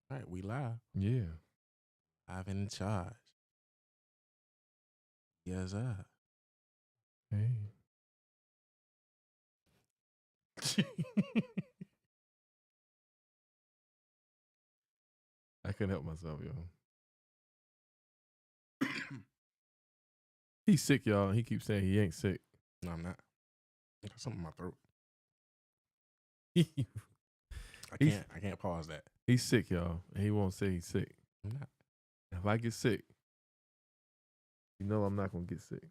All right, we live. Yeah. Live in charge. Yes, sir. Hey. I couldn't help myself, yo. He's sick, y'all. He keeps saying he ain't sick. No, I'm not. I got something in my throat. I can't pause that. He's sick, y'all. And he won't say he's sick. I'm not. If I get sick, you know I'm not going to get sick.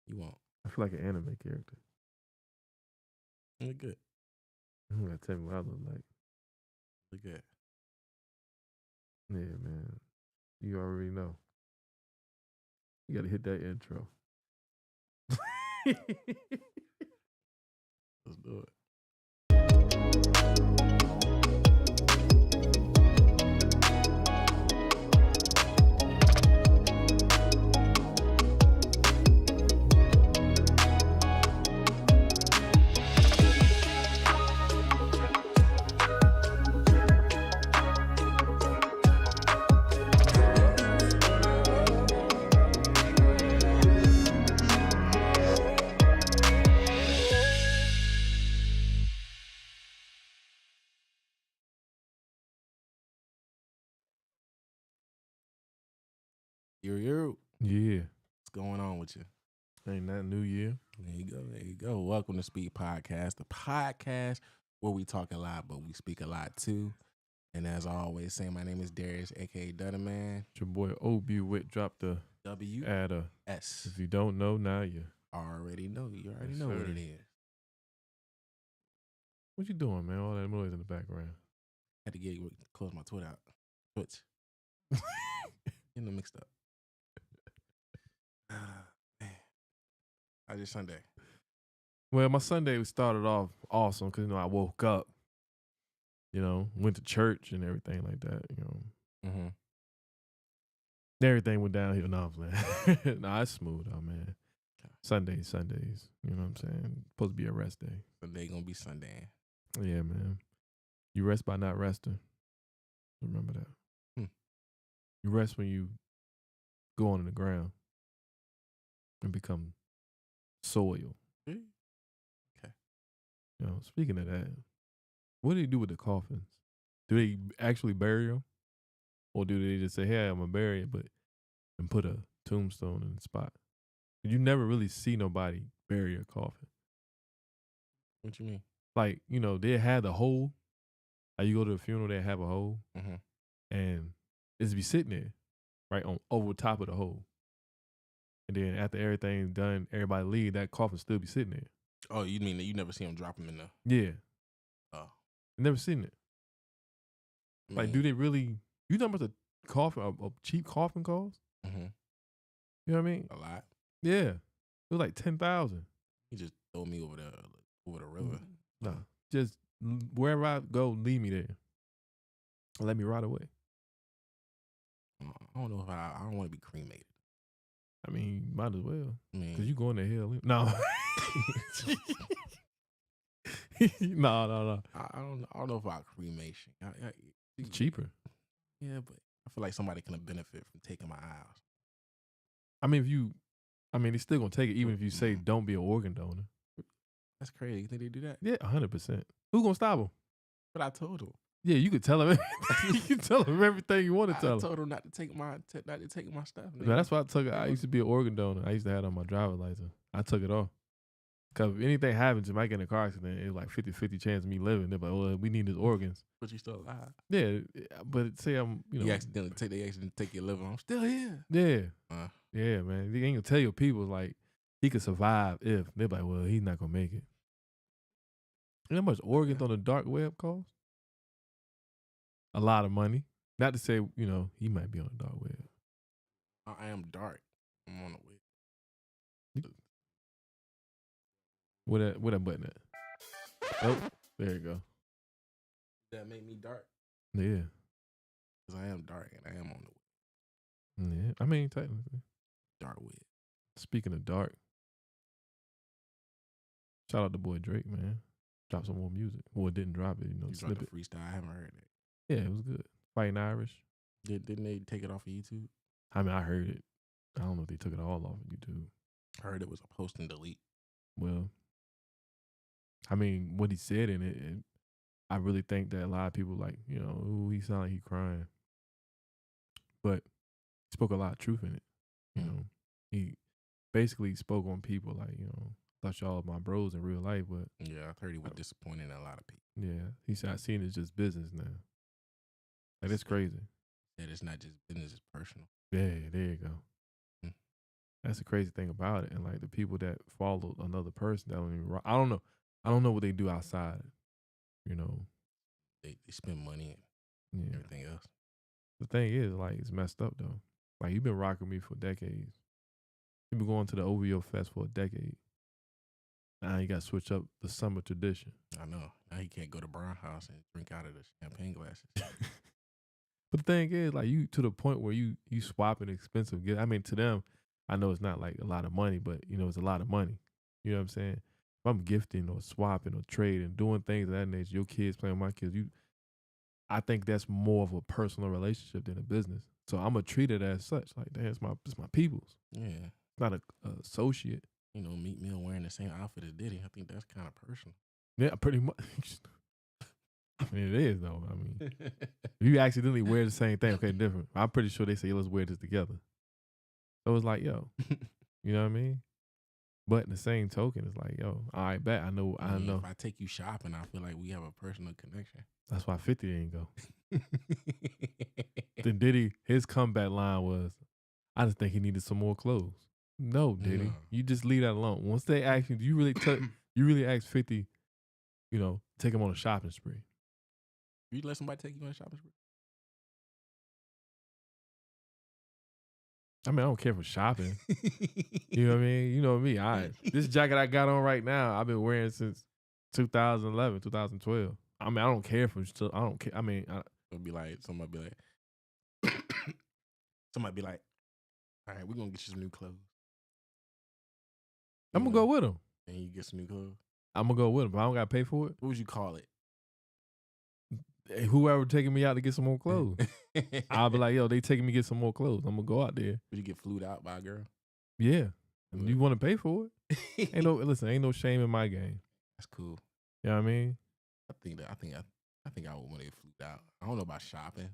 You won't. I feel like an anime character. Look good. You got to tell me what I look like. Look good. Yeah, man. You already know. You got to hit that intro. Let's do it. Yo. Yeah. What's going on with you? Ain't that New Year? There you go. There you go. Welcome to Speedpodcast, the podcast where we talk a lot, but we speak a lot too. And as always, saying my name is Darius, aka Dunnerman. It's your boy Obi Witt dropped the W at a S. If you don't know, now you already know. You already Yes, know what sir. it is. What you doing, man? All that noise in the background. Had to close my Twitter out. Twitch. Getting them mixed up. Man. How's your Sunday? Well, my Sunday started off awesome because, I woke up, went to church and everything like that, Mm-hmm. Everything went downhill. No, I'm playing. Nah, it's smooth out, man. Sundays, you know what I'm saying? Supposed to be a rest day. Sunday gonna be Sunday. Yeah, man. You rest by not resting. Remember that. You rest when you go on the ground and become soil. Okay. Speaking of that, what do they do with the coffins? Do they actually bury them? Or do they just say, hey, I'm going to bury it, and put a tombstone in the spot? You never really see nobody bury a coffin. What you mean? Like, they had the hole. Like you go to a funeral, they have a hole. Mm-hmm. And it's be sitting there, right, on over top of the hole. And then after everything's done, everybody leave, that coffin still be sitting there. Oh, you mean that you never see them drop them in the... Yeah. Oh. Never seen it. Like, do they really... You know how much a coffin, a cheap coffin costs? Mm-hmm. You know what I mean? A lot. Yeah. It was like $10,000. You just throw me over the river. No. Just wherever I go, leave me there. Let me rot away. I don't know if I don't want to be cremated. I mean, might as well. Because you you going to hell. No. No. I don't know about cremation. It's cheaper. Yeah, but I feel like somebody can benefit from taking my eyes. I mean, they're still going to take it even if you say don't be an organ donor. That's crazy. You think they do that? Yeah, 100%. Who's going to stop them? But I told him. Yeah, you could tell them. You can tell them everything you want to tell I them. told him not to take my stuff. No, that's why I took it. I used to be an organ donor. I used to have it on my driver's license. I took it off. Because if anything happens, if I get in a car accident, it's like 50-50 chance of me living. They're like, well, we need his organs. But you still alive. Yeah, but say I'm, They accidentally take your liver. I'm still here. Yeah. Yeah, man. They ain't going to tell your people, like, he could survive if. They're like, well, he's not going to make it. You know how much organs on the dark web cost? A lot of money. Not to say, he might be on the dark web. I am dark. I'm on the way. Where that button at? Oh, there you go. That make me dark? Yeah. Because I am dark and I am on the way. Yeah. I mean, technically. Dark web. Speaking of dark, shout out to boy Drake, man. Drop some more music. Well, it didn't drop it, You dropped snippet. the freestyle. I haven't heard it. Yeah, it was good. Fighting Irish. Didn't they take it off of YouTube? I mean, I heard it. I don't know if they took it all off of YouTube. I heard it was a post and delete. Well, I mean, what he said in it, I really think that a lot of people ooh, he sound like he crying. But he spoke a lot of truth in it. You know, he basically spoke on people like, thought y'all my bros in real life, but yeah, I heard he was disappointing a lot of people. Yeah, he said I seen it's just business now. Like it's crazy. That it's not just business, it's personal. Yeah, there you go. That's the crazy thing about it. And like the people that followed another person that don't even I don't know what they do outside. They spend money and everything else. The thing is, like, it's messed up though. Like you've been rocking me for decades. You've been going to the OVO Fest for a decade. Now you got to switch up the summer tradition. I know. Now he can't go to Brown House and drink out of the champagne glasses. But the thing is, like, you to the point where you swapping expensive gifts. I mean, to them, I know it's not like a lot of money, but it's a lot of money. You know what I'm saying? If I'm gifting or swapping or trading, doing things of that nature, your kids playing with my kids, I think that's more of a personal relationship than a business. So I'm gonna treat it as such. Like, it's my people's. Yeah. It's not a associate. Meek Mill wearing the same outfit as Diddy. I think that's kind of personal. Yeah, pretty much. I mean, it is though. I mean, if you accidentally wear the same thing, okay, different. I'm pretty sure they say, let's wear this together. So it's like, yo, you know what I mean? But in the same token, it's like, yo, all right, bet. I know. If I take you shopping, I feel like we have a personal connection. That's why 50 didn't go. Then Diddy, his comeback line was, I just think he needed some more clothes. No, Diddy. No. You just leave that alone. Once they ask you, do you really ask 50, take him on a shopping spree? You let somebody take you on a shopping spree? I mean, I don't care for shopping. You know what I mean? You know me. This jacket I got on right now, I've been wearing since 2011, 2012. I mean, I don't care for still. I don't care. I mean, it'll be like somebody be like, all right, we're gonna get you some new clothes. I'm gonna go with them. And you get some new clothes. I'm gonna go with them, but I don't gotta pay for it. What would you call it? Whoever taking me out to get some more clothes, I'll be like, yo, they taking me to get some more clothes. I'm gonna go out there. Would you get flued out by a girl? Yeah. You want to pay for it? Ain't no shame in my game. That's cool. You know what I mean? I think I would want to get flued out. I don't know about shopping,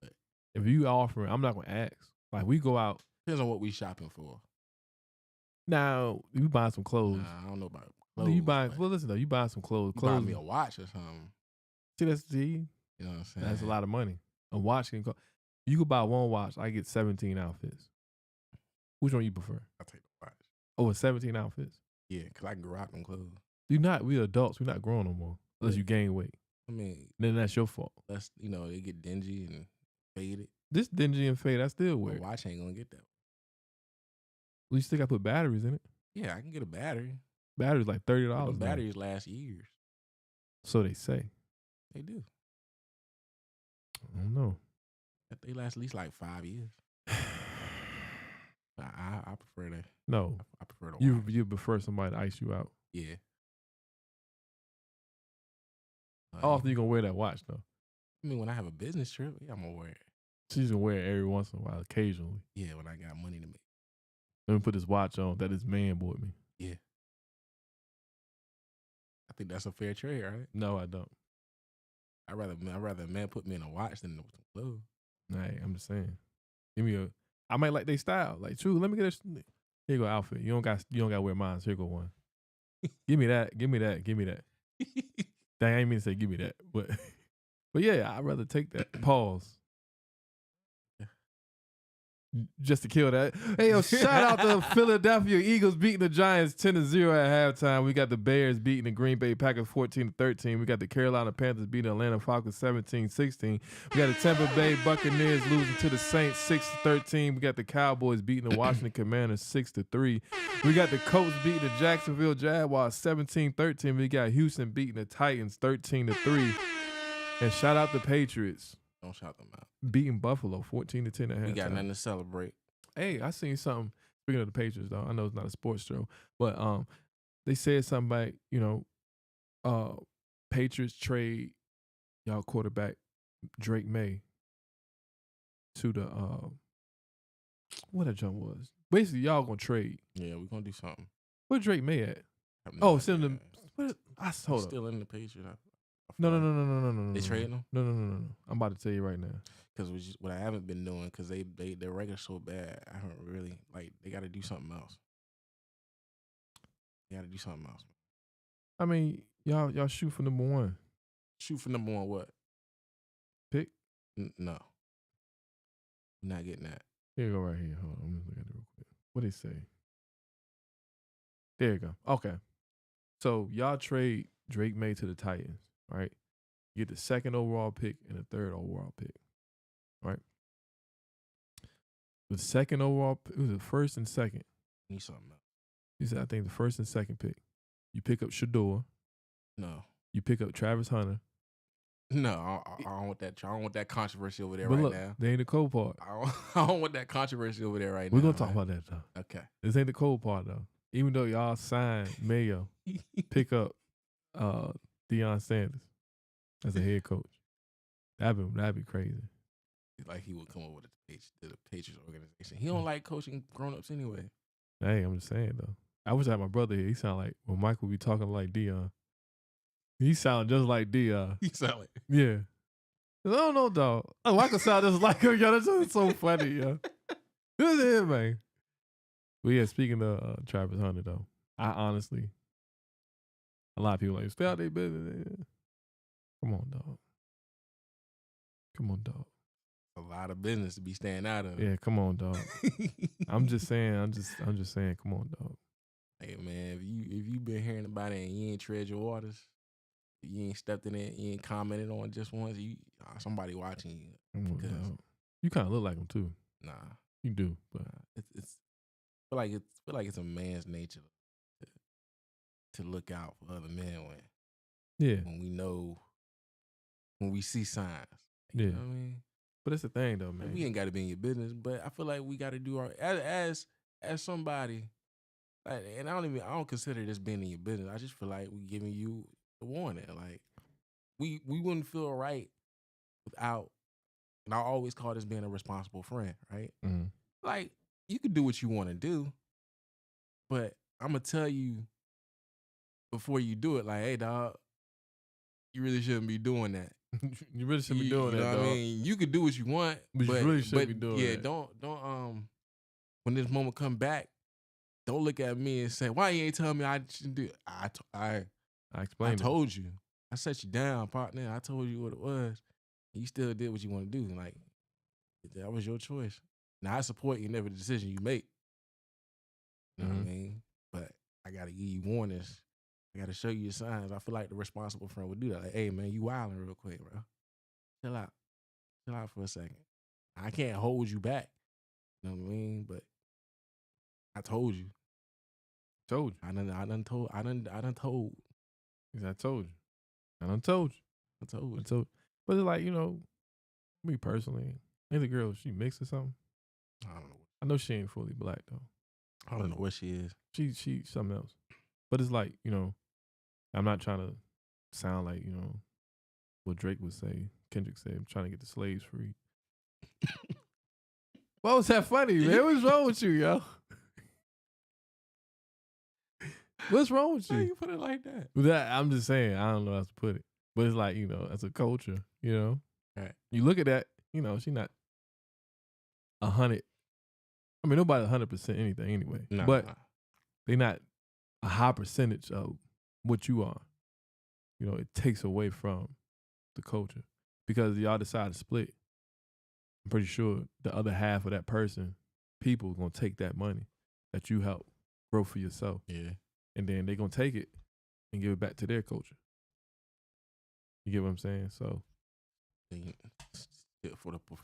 but if you offering, I'm not gonna ask. Like, we go out. Depends on what we shopping for. Now you buying some clothes. I don't know about clothes. You buying? Well, listen though, you buying some clothes. You buy me a watch or something. See, you know what I'm saying? That's a lot of money. A watch can go. You could buy one watch. I get 17 outfits. Which one you prefer? I take the watch. Oh, it's 17 outfits. Yeah, because I can rock them clothes. We adults. We're not grown no more. Unless you gain weight. I mean, then that's your fault. That's they get dingy and faded. This dingy and faded, I still wear. The watch ain't gonna get that. Well, you still gotta put batteries in it. Yeah, I can get a battery. Batteries like $30. Batteries last years. So they say. They do. I don't know. They last at least like 5 years. I prefer that. No, I prefer the watch. You prefer somebody to ice you out. Yeah. How often you gonna wear that watch though? I mean, when I have a business trip, yeah, I'm gonna wear it. She's gonna wear it every once in a while, occasionally. Yeah, when I got money to make. Let me put this watch on that this man bought me. Yeah. I think that's a fair trade, right? No, I don't. I'd rather a man put me in a watch than some clothes. Hey, I'm just saying. Give me I might like their style. Like, true, let me get here you go outfit. You don't got to wear mine, so here go one. Give me that. Give me that. Give me that. Dang, I ain't mean to say give me that. But yeah, I'd rather take that. Pause. Just to kill that. Hey, yo, shout out to Philadelphia Eagles beating the Giants 10-0 at halftime. We got the Bears beating the Green Bay Packers 14-13. We got the Carolina Panthers beating the Atlanta Falcons 17-16. We got the Tampa Bay Buccaneers losing to the Saints 6-13. We got the Cowboys beating the Washington Commanders 6-3. We got the Colts beating the Jacksonville Jaguars 17-13. We got Houston beating the Titans 13-3. And shout out the Patriots. Don't shout them out. Beating Buffalo 14-10 at halftime. We got nothing to celebrate. Hey, I seen something. Speaking of the Patriots, though, I know it's not a sports show, but they said something about Patriots trade y'all quarterback Drake May to the what that jump was. Basically, y'all gonna trade. Yeah, we're gonna do something. Where Drake May at? I have no Oh, send idea. them. What? He's Hold up. still in the Patriots. No. They trading him? No. I'm about to tell you right now. Because what I haven't been doing, because their record's so bad, I haven't really, like, they got to do something else. They got to do something else. I mean, y'all shoot for number one. Shoot for number one what? Pick? No. Not getting that. Here you go right here. Hold on. Let me look at it real quick. What they say? There you go. Okay. So y'all trade Drake May to the Titans, right? You get the second overall pick and the third overall pick, right? The second overall, it was the first and second. Need something else. You said, I think the first and second pick. You pick up Shador. No. You pick up Travis Hunter. No, I don't want that. I don't want that controversy over there But right look, now. they ain't the cold part. I don't want that controversy over there right We're now. going to talk about that, though. Okay. This ain't the cold part, though. Even though y'all signed Mayo, pick up Deion Sanders as a head coach. That'd be crazy. Like he would come over to the Patriots organization. He don't like coaching grown-ups anyway. Hey, I'm just saying, though. I wish I had my brother here. He sound like, when Michael be talking like Deion. He sound just like Deion. He sound like... Yeah. I don't know, dog. Oh, Michael sound just like him. Yo, that's just so funny, yo. This is it, man. But yeah, speaking of Travis Hunter, though, I honestly, a lot of people like, stay out their business. Come on, dog. Come on, dog. A lot of business to be staying out of. Yeah, come on, dog. I'm just saying, I'm just saying, come on, dog. Hey man, if you been hearing about it and you ain't tread your waters, you ain't stepped in it, you ain't commented on it just once, somebody watching you. Come on, dog. You kind of look like him too. Nah, you do, but it's feel like it's a man's nature to look out for other men when we see signs. You know what I mean? But that's the thing, though, man. We ain't got to be in your business, but I feel like we got to do our as somebody. And I don't consider this being in your business. I just feel like we giving you the warning. Like we wouldn't feel right without. And I always call this being a responsible friend, right? Mm-hmm. Like you can do what you want to do, but I'm gonna tell you before you do it. Like, hey, dog, you really shouldn't be doing that. You really shouldn't be doing that, know dog. what I mean, you could do what you want, but you really shouldn't be doing that. Don't when this moment come back, don't look at me and say, why you ain't telling me I shouldn't do it? I explained. I told you. I set you down, partner. I told you what it was. And you still did what you want to do. Like, that was your choice. Now, I support you in every decision you make. You know what I mean? But I got to give you warnings. I got to show you your signs. I feel like the responsible friend would do that. Like, hey, man, you wilding real quick, bro. Chill out. Chill out for a second. I can't hold you back. You know what I mean? But I told you. Told you. I done told. I told you. I told you. But it's like, me personally, I think the girl, she mixed or something. I don't know. I know she ain't fully black, though. I don't know what she is. She something else. But it's like, I'm not trying to sound like, what Drake would say, Kendrick said, I'm trying to get the slaves free. Why was that funny, man? What's wrong with you, yo? What's wrong with you? Why you put it like that? I'm just saying, I don't know how to put it. But it's like, as a culture, Right. You look at that, she not 100. I mean, nobody's 100% anything anyway. But they're not a high percentage of what you are. It takes away from the culture. Because y'all decide to split, I'm pretty sure the other half of that people are going to take that money that you help grow for yourself. Yeah. And then they're going to take it and give it back to their culture. You get what I'm saying? So.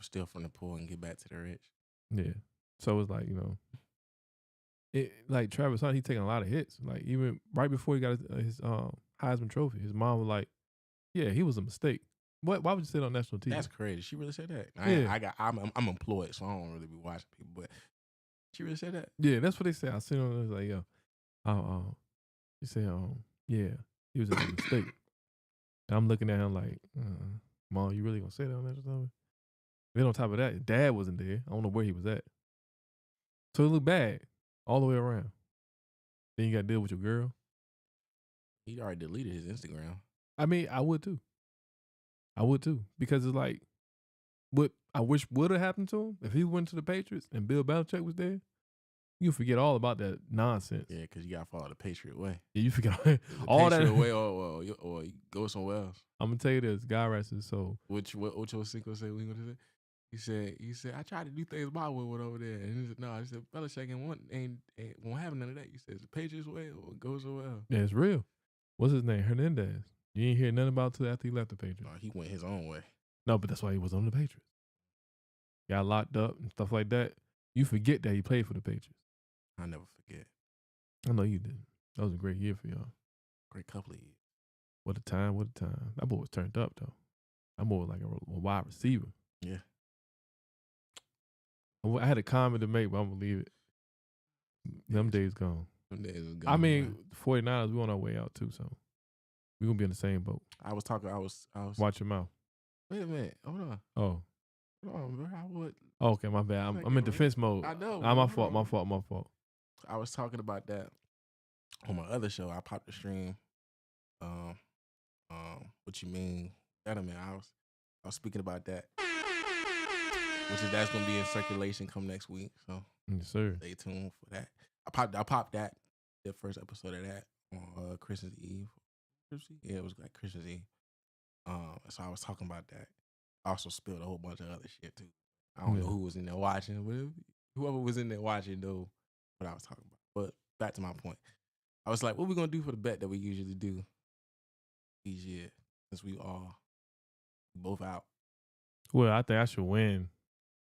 Steal from the poor and get back to the rich. Yeah. So it's like, like Travis Hunter, he taking a lot of hits. Like even right before he got his Heisman Trophy, his mom was like, yeah, he was a mistake. Why would you say it on national TV? That's crazy. She really said that. Yeah. I'm employed, so I don't really be watching people, but she really said that. Yeah, that's what they said. I seen her, I was like, yo, she said, yeah, he was a mistake. And I'm looking at him like, Mom, you really gonna say that on national TV? Then on top of that, dad wasn't there. I don't know where he was at. So it looked bad all the way around. Then you got to deal with your girl. He already deleted his Instagram. I mean, I would too. Because it's like what I wish would have happened to him if he went to the Patriots and Bill Belichick was there. You forget all about that nonsense. Yeah, because you got to follow the Patriot way. Yeah, you forget The all Patriot that. way or you go somewhere else. I'm gonna tell you this, God rest his soul. What Ocho Cinco said we gonna say? He said I tried to do things my way over there, and he said no. He said Belichick ain't won't have none of that. He says the Patriots way or go somewhere else. Yeah, it's real. What's his name? Hernandez. You ain't hear nothing about till after he left the Patriots. No, he went his own way. No, but that's why he was on the Patriots. Got locked up and stuff like that. You forget that he played for the Patriots. I never forget. I know you did. That was a great year for y'all. Great couple of years. What a time, what a time. That boy was turned up, though. That boy was like a wide receiver. Yeah. I had a comment to make, but I'm going to leave it. Them days gone. Them days is gone. I mean, 49ers, we on our way out, too, so we're going to be in the same boat. I was Watch your mouth. Wait a minute. Hold on. Oh. Hold on, bro. I would. Oh, okay, my bad. I'm in defense mode. I know. My fault. I was talking about that on my other show. I popped the stream. What you mean? I was speaking about that, that's gonna be in circulation come next week. So yes, sir. Stay tuned for that. I popped that the first episode of that on Christmas Eve. Yeah, it was like Christmas Eve. So I was talking about that. I also spilled a whole bunch of other shit too. I don't know who was in there watching, but whoever was in there watching knew what I was talking about. But back to my point. I was like, what we gonna do for the bet that we usually do each year since we both out? Well, I think I should win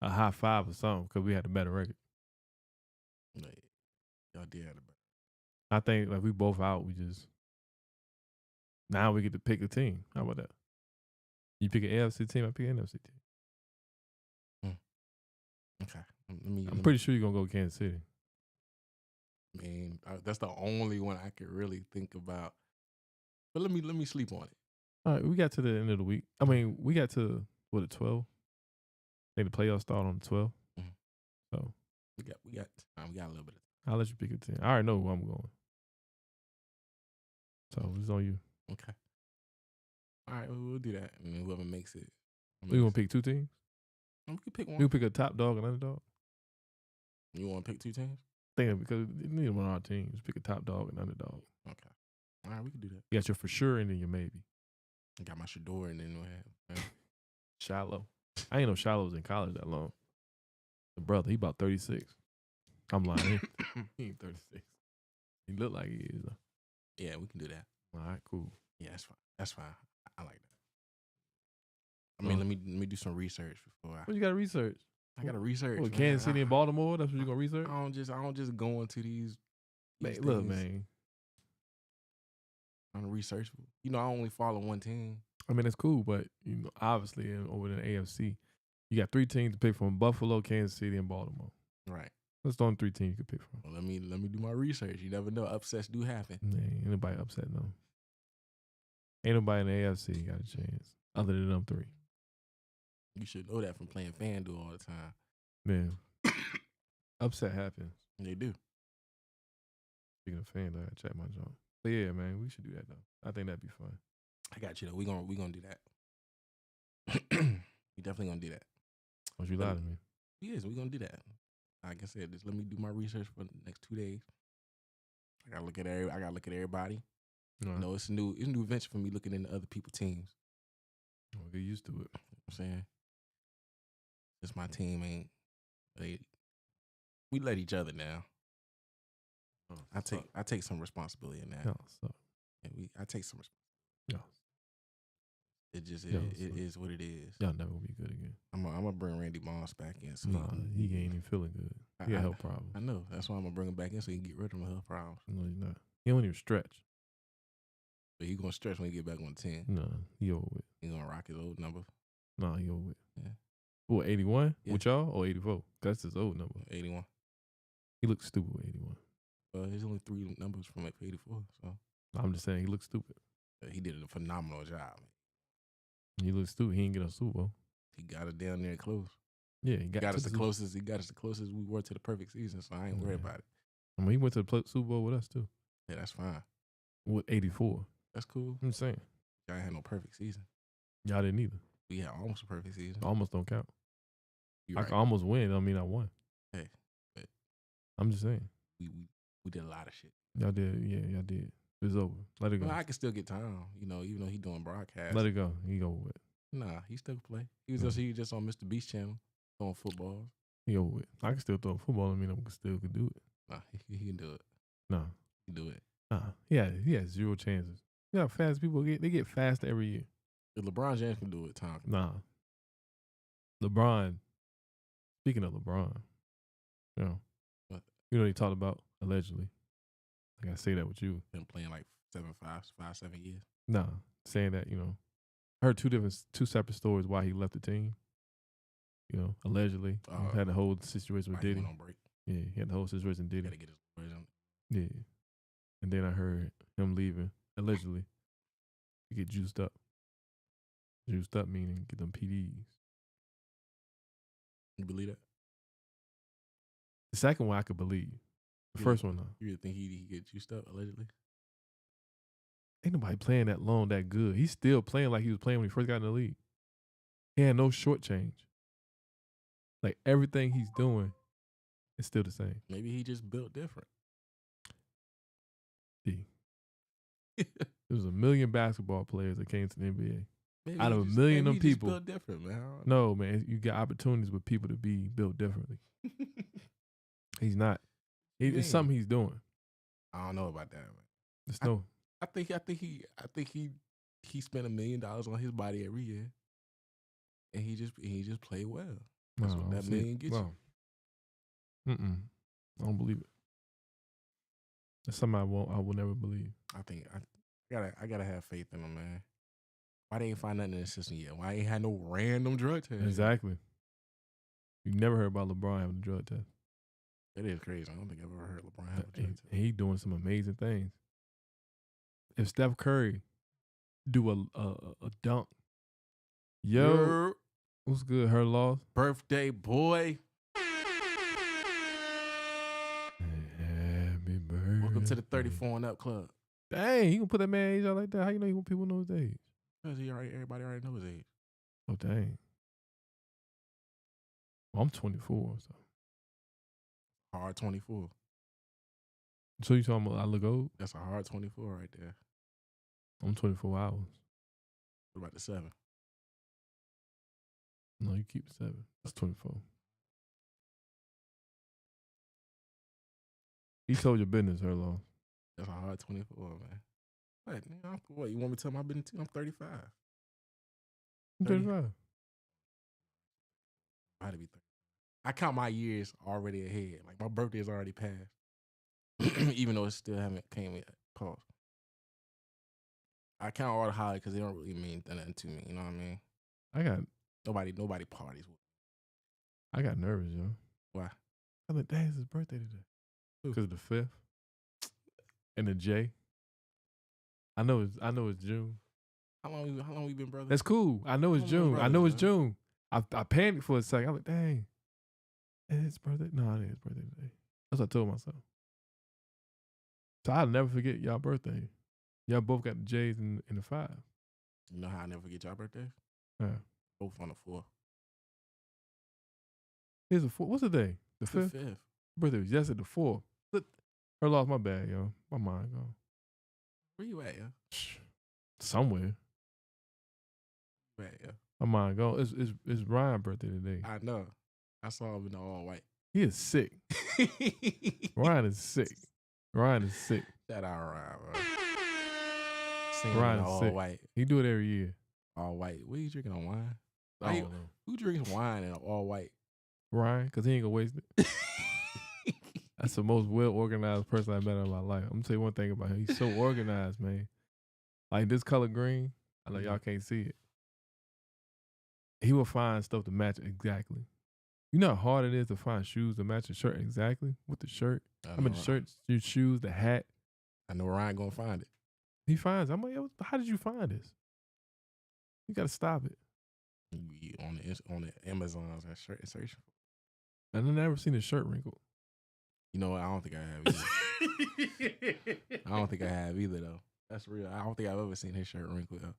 a high five or something because we had a better record. Like, y'all did have a better. I think like we both out. Now we get to pick a team. How about that? You pick an AFC team, I pick an NFC team. Okay. I'm pretty sure you're gonna go Kansas City. I mean, that's the only one I could really think about. But let me sleep on it. All right, we got to the end of the week. I mean, we got to the 12th. I think the playoffs start on the 12th. Mm-hmm. So we got time. We got a little bit of time. I'll let you pick a team. I already know where I'm going. So it's on you. Okay. All right, we'll do that. I mean, whoever makes it. We gonna pick two teams? We can pick one. We can pick a top dog and underdog. You want to pick two teams? Think because neither one of our teams. Pick a top dog and underdog. Okay. All right, we can do that. You got your for sure and then your maybe. I got my Shador and then what have Shiloh. I ain't know Shiloh was in college that long. The brother, he about 36. I'm lying. He ain't 36. He look like he is though. Yeah, we can do that. All right, cool. Yeah, that's fine. I like that. I mean, let me do some research before What you got to research? I got to research. What, Kansas City and Baltimore? That's what you gonna research? I don't just go into these man, look, man. I'm research. You know, I only follow one team. I mean, it's cool, but you know, obviously over in the AFC, you got three teams to pick from: Buffalo, Kansas City, and Baltimore. Right. That's the only three teams you can pick from. Well, let me do my research. You never know. Upsets do happen. Ain't nobody upset, no. Ain't nobody in the AFC got a chance other than them three. You should know that from playing FanDuel all the time. Man, upset happens. They do. Speaking of FanDuel, I gotta check my joint. But yeah, man, we should do that though. I think that'd be fun. I got you though. We gonna do that. We definitely gonna do that. Don't you lie to me? Yes, we gonna do that. Like I said, just let me do my research for the next 2 days. I gotta look at everybody. Right. You know, it's a new venture for me looking into other people's teams. I'll get used to it. You know what I'm saying? Just my team ain't we let each other down. I take some responsibility in that. No, so. And I take some responsibility. No. It just it is what it is. Y'all never gonna be good again. I'm gonna bring Randy Moss back in. So he ain't even feeling good. He got health problems. I know. That's why I'm gonna bring him back in so he can get rid of my health problems. No, he's not. He don't even stretch. But he gonna stretch when he get back on 10. No, he over with. He gonna rock his old number. No, he over with. Yeah. What, 81 yeah. with y'all or 84? That's his old number. 81. He looks stupid with 81. There's only 3 numbers from 84. So I'm just saying he looks stupid. He did a phenomenal job. He looks stupid. He ain't get a Super Bowl. He got it down there close. Yeah, He got us the closest. He got us the closest we were to the perfect season. So I ain't worried about it. I mean, he went to the Super Bowl with us too. Yeah, that's fine. With 84. That's cool. I'm saying. Y'all ain't had no perfect season. Y'all didn't either. We had almost a perfect season. Almost don't count. You I right. can almost win. I mean, I won. Hey, but I'm just saying. We did a lot of shit. Y'all did. Yeah, y'all did. It's over. Let it go. Well, I can still get time. You know, even though he doing broadcast. Let it go. He over with. Nah, he still can play. He was just on Mr. Beast channel throwing footballs. He over with. I can still throw football. I mean, I still could do it. Nah, he can do it. Nah. He can do it. Nah. He has zero chances. You know how fast people get? They get faster every year. If LeBron James can do it, Tom can. Nah. LeBron. Speaking of LeBron, you know, what? You know what he talked about allegedly. I gotta say that with you. Been playing like 7 years. Nah, saying that, you know, I heard two separate stories why he left the team. You know, allegedly had the whole situation with Diddy. Went on break. Yeah, he had the whole situation with Diddy. Got to get his words on. Yeah, and then I heard him leaving allegedly to get juiced up. Juiced up meaning get them PDs. You believe that? The second one I could believe. The first one, though. You really think he get juiced up, allegedly? Ain't nobody playing that long that good. He's still playing like he was playing when he first got in the league. He had no short change. Like, everything he's doing is still the same. Maybe he just built different. There was 1 million basketball players that came to the NBA. Maybe out of 1 million of people. Built different, man. No, man. You get opportunities with people to be built differently. He's not. It's something he's doing. I don't know about that, man. It's no. I think he spent $1 million on his body every year, and he just played well. That's what that million gets you. I don't believe it. That's something I will never believe. I think I gotta have faith in him, man. Why they ain't find nothing in the system yet? Why ain't had no random drug test? Exactly. You never heard about LeBron having a drug test. It is crazy. I don't think I've ever heard LeBron have a drug test. He doing some amazing things. If Steph Curry do a dunk, yo, what's good? Her loss. Birthday boy. Happy birthday. Welcome to the 34 and up club. Dang, he gonna put that man age out like that? How you know he want people to know his age? Because everybody already knows his age. Oh, dang. Well, I'm 24, so. Hard 24. So you talking about I look old? That's a hard 24 right there. I'm 24 hours. What about the 7? No, you keep the 7. That's 24. He told your business, her loss. That's a hard 24, man. What, you want me to tell my business too? I'm 35. I'm 35. I had to be 30. I count my years already ahead. Like, my birthday is already passed. Even though it still haven't came yet. Pause. I count all the holidays because they don't really mean nothing to me. You know what I mean? Nobody parties with me. I got nervous, yo. Why? I'm like, dang, it's his birthday today. Because of the 5th. And the J. I know it's June. How long we been brothers? That's cool. I know it's June. I know it's June. I panicked for a second. I'm like, dang. It's his birthday? No, it ain't his birthday today. That's what I told myself. So I'll never forget y'all birthday. Y'all both got the J's and the 5. You know how I never forget y'all birthdays? Yeah. Both on the 4th. Here's the 4th. What's the day? The 5th? The 5th. Birthday was yesterday, the 4th. Her lost my bad, yo. My mind gone. Where you at, yo? Somewhere. Where you at, yo? My mind gone. It's Ryan's birthday today. I know. I saw him in all white. He is sick. Ryan is sick. Shout out Ryan, bro. Singing Ryan in is all sick. white. He do it every year. All white. What are you drinking on wine? I don't know. Who drinks wine in all white? Ryan, because he ain't going to waste it. That's the most well-organized person I've met in my life. I'm going to tell you one thing about him. He's so organized, man. Like this color green, I know y'all can't see it. He will find stuff to match exactly. You know how hard it is to find shoes to match a shirt exactly with the shirt? I mean, the shirt, your shoes, the hat. I know Ryan going to find it. He finds it. I'm like, yo, how did you find this? You got to stop it. You on the Amazons and search. I've never seen a shirt wrinkle. You know what? I don't think I have either. I don't think I have either though. That's real. I don't think I've ever seen his shirt wrinkle though.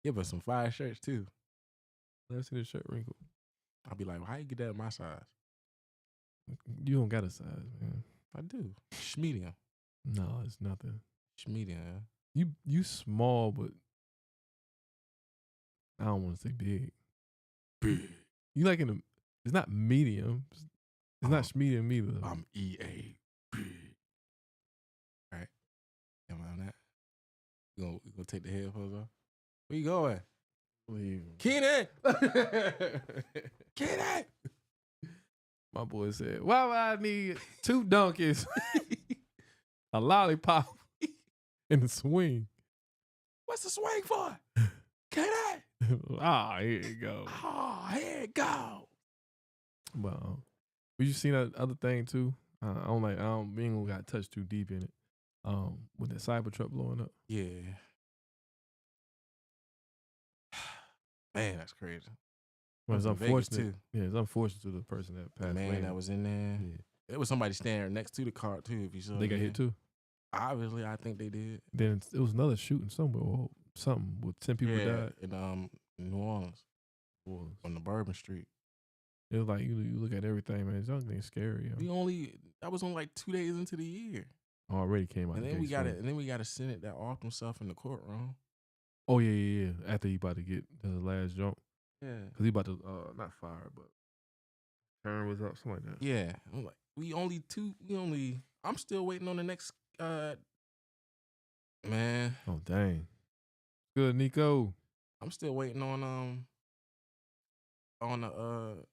Yeah, but some fire shirts too. Never seen a shirt wrinkle. I'll be like, well, how you get that in my size? You don't got a size, man. I do. Medium. No, it's nothing. Medium. Yeah. You small, but I don't want to say big. Big. You like in the? It's not medium. It's not medium either. I'm EA. Big. All right. Am I on that? You gonna take the headphones off? Where you going? Keenan! Keenan! My boy said, why would I need 2 donkeys, a lollipop, and a swing? What's the swing for? Keenan! Here you go. Here you go. Well, you seen that other thing too? We ain't gonna got touched too deep in it. With the Cybertruck blowing up. Yeah. Man, that's crazy. Well, it's unfortunate too. Yeah, it's unfortunate to the person that passed away. Man, that was in there. Yeah. There was somebody standing next to the car too. If you saw, They got hit too. Obviously, I think they did. Then it was another shooting somewhere. Or something with 10 people died in New Orleans on the Bourbon Street. It was like you look at everything, man. It's something scary. That was only like 2 days into the year. Already came out. And then we got a Senate that offed himself in the courtroom. Oh yeah. After he about to get the last jump. Yeah. Cause he about to not fire, but term was up, something like that. Yeah. I'm like, I'm still waiting on the next man. Oh dang. Good, Nico. I'm still waiting on the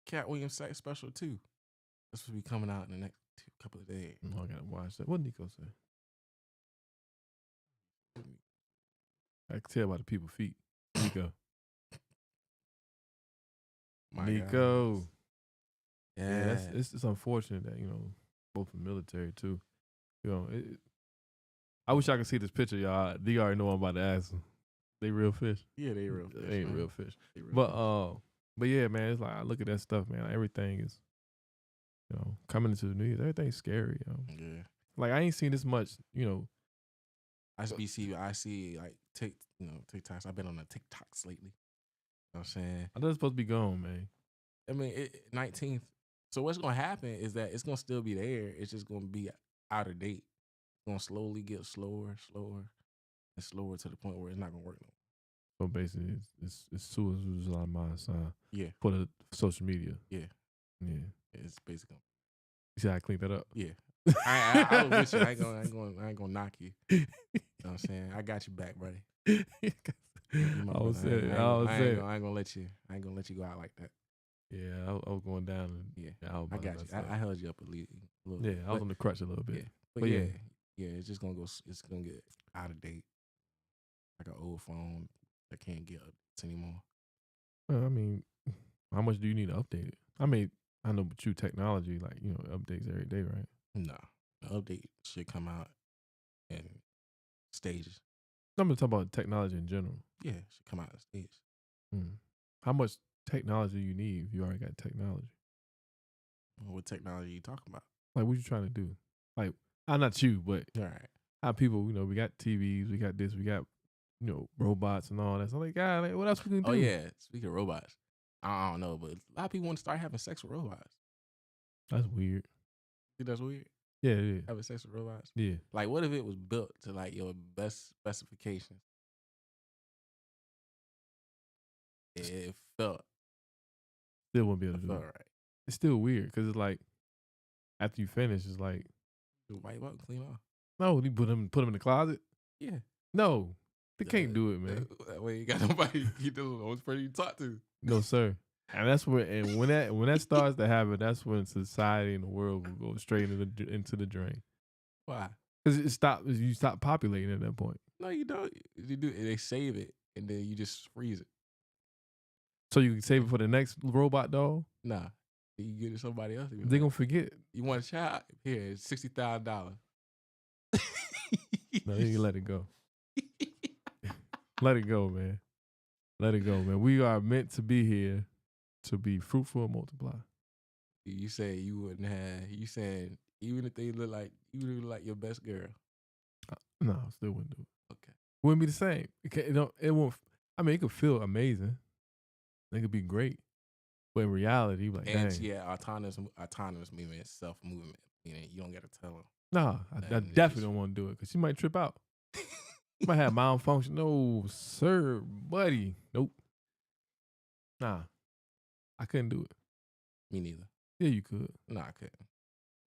Cat Williams sack special too. This will be coming out in the next couple of days. Oh, I gotta watch that. What Nico say? I can tell by the people's feet. Nico. Nico. God. Yeah, it's unfortunate that both the military too. I wish I could see this picture, y'all. You already know what I'm about to ask them. They real fish? Yeah, they real fish. They ain't real fish. But yeah, man, it's like I look at that stuff, man. Everything is, coming into the New Year. Everything's scary, Yeah. Like I ain't seen this much, I see like TikToks. I've been on the TikToks lately. You know what I'm saying? I know it's supposed to be gone, man. I mean, 19th. So what's gonna happen is that it's gonna still be there. It's just gonna be out of date. It's gonna slowly get slower, and slower to the point where it's not gonna work no more. So basically, it's suicide mind sign. Yeah. For the social media. Yeah. Yeah. It's basically. You see how I cleaned that up? Yeah. I was with you. I ain't gonna knock you. You know what I'm saying? I got you back, buddy. I ain't gonna let you go out like that. Yeah, I was going down. I got you. I held you up a little. Yeah, I was on the crutch a little bit. Yeah, but yeah, it's just gonna go. It's gonna get out of date, like an old phone that can't get updates anymore. Well, I mean, how much do you need to update it? I mean, I know, but technology, like updates every day, right? No, the update should come out in stages. I'm gonna talk about technology in general. Yeah, it should come out in stages. How much technology you need if you already got technology? What technology are you talking about? Like, what you trying to do? Like, not you, but all right. How people, we got TVs, we got this, we got, robots and all that. So I'm like, God, like, what else we can do? Oh yeah, speaking of robots, I don't know, but a lot of people want to start having sex with robots. That's weird. Think that's weird? Yeah. Having sex with robots? Yeah. Like, what if it was built to like your best specifications? It felt. Still wouldn't be able to do it. Right. It's still weird because it's like, after you finish, it's like. You wipe up and clean off. No, you put them in the closet? Yeah. No. They can't do it, man. That way you got nobody, you the only person you talk to. No, sir. And that's when that starts to happen, that's when society and the world will go straight into the drain. Why? Because you stop populating at that point. No, you don't. You do. They save it and then you just freeze it. So you can save it for the next robot doll? Nah. You get it to somebody else. They're gonna forget. You want a child? Here, it's $60,000. No, you can let it go. Let it go, man. Let it go, man. We are meant to be here to be fruitful and multiply. You said you wouldn't have. You saying even if they look like your best girl. No, I still wouldn't do it. Okay. Wouldn't be the same. It won't. I mean, it could feel amazing. It could be great, but in reality, you be like, And dang. yeah, autonomous movement, self movement. Meaning you don't got to tell them. Nah, I definitely don't want to do it because she might trip out. She might have malfunction. No, sir, buddy. Nope. Nah, I couldn't do it. Me neither. Yeah, you could. No, I couldn't.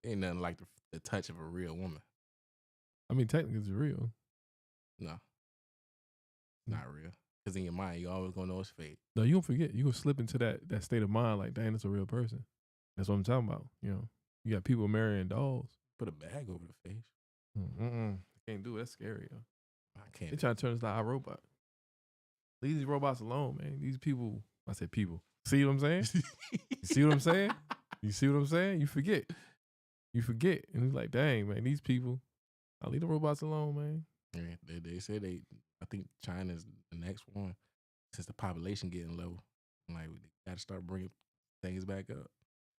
Ain't nothing like the touch of a real woman. I mean, technically, it's real. No, not real. Because in your mind, you always gonna know it's fake. No, you don't forget. You gonna slip into that state of mind like, dang, it's a real person. That's what I'm talking about. You know, you got people marrying dolls. Put a bag over the face. I can't do it. That's scary, yo. I can't. They trying to turn us into iRobot. Leave these robots alone, man. These people. I said people. See what I'm saying? You see what I'm saying? You see what I'm saying? You forget. And it's like, dang, man, these people. I'll leave the robots alone, man. Yeah, they said I think China's the next one since the population getting low. Like we got to start bringing things back up.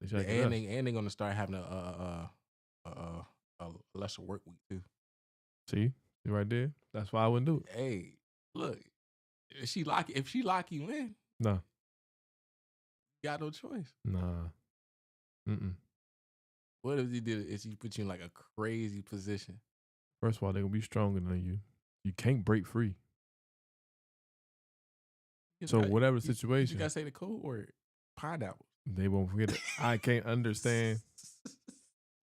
And they're gonna start having a lesser work week too. See, you right there. That's why I wouldn't do it. Hey, look, if she lock you in, nah, you got no choice. Nah. What if she put you in like a crazy position? First of all, they're gonna be stronger than you. You can't break free. So whatever situation, you gotta say the code word. Pineapple. They won't forget it. I can't understand.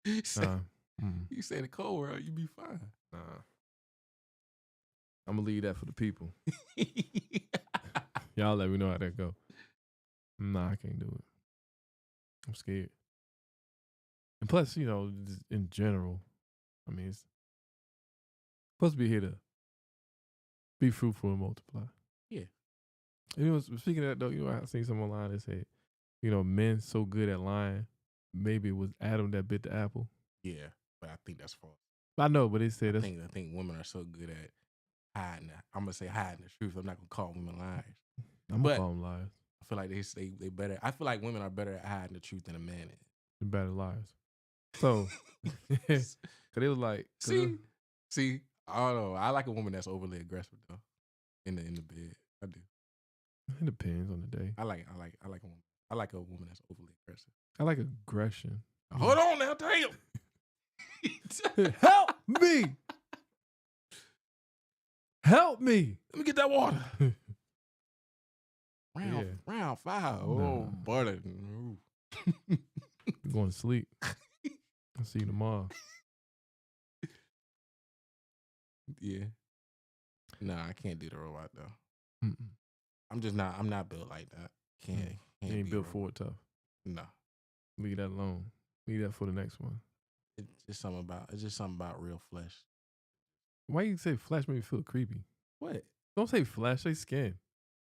You say the code word, you be fine. Nah. I'm gonna leave that for the people. Y'all let me know how that go. Nah, I can't do it. I'm scared. And plus, you know, just in general, I mean, it's supposed to be here to be fruitful and multiply. Yeah. And, you know, speaking of that, though, you know, I seen someone online that said, you know, men so good at lying, maybe it was Adam that bit the apple. Yeah, but I think that's false. I know, but they said I think women are so good at hiding. I'm gonna say hiding the truth. I'm not gonna call women liars. I'm gonna call them liars. I feel like they better. I feel like women are better at hiding the truth than a man is. They're better liars. So, cause it was like, see, I don't know. I like a woman that's overly aggressive though, in the bed. I do. It depends on the day. I like a woman. I like a woman that's overly aggressive. I like aggression. Hold on now, damn. Help me! Help me! Let me get that water. Round 5. Oh, butter. I'm going to sleep. I'll see you tomorrow. Yeah. Nah, I can't do the robot though. I'm not built like that. Can't you ain't built for it tough. No. Leave that alone. Leave that for the next one. It's just something about real flesh. Why you say flesh make me feel creepy? What? Don't say flesh, say skin.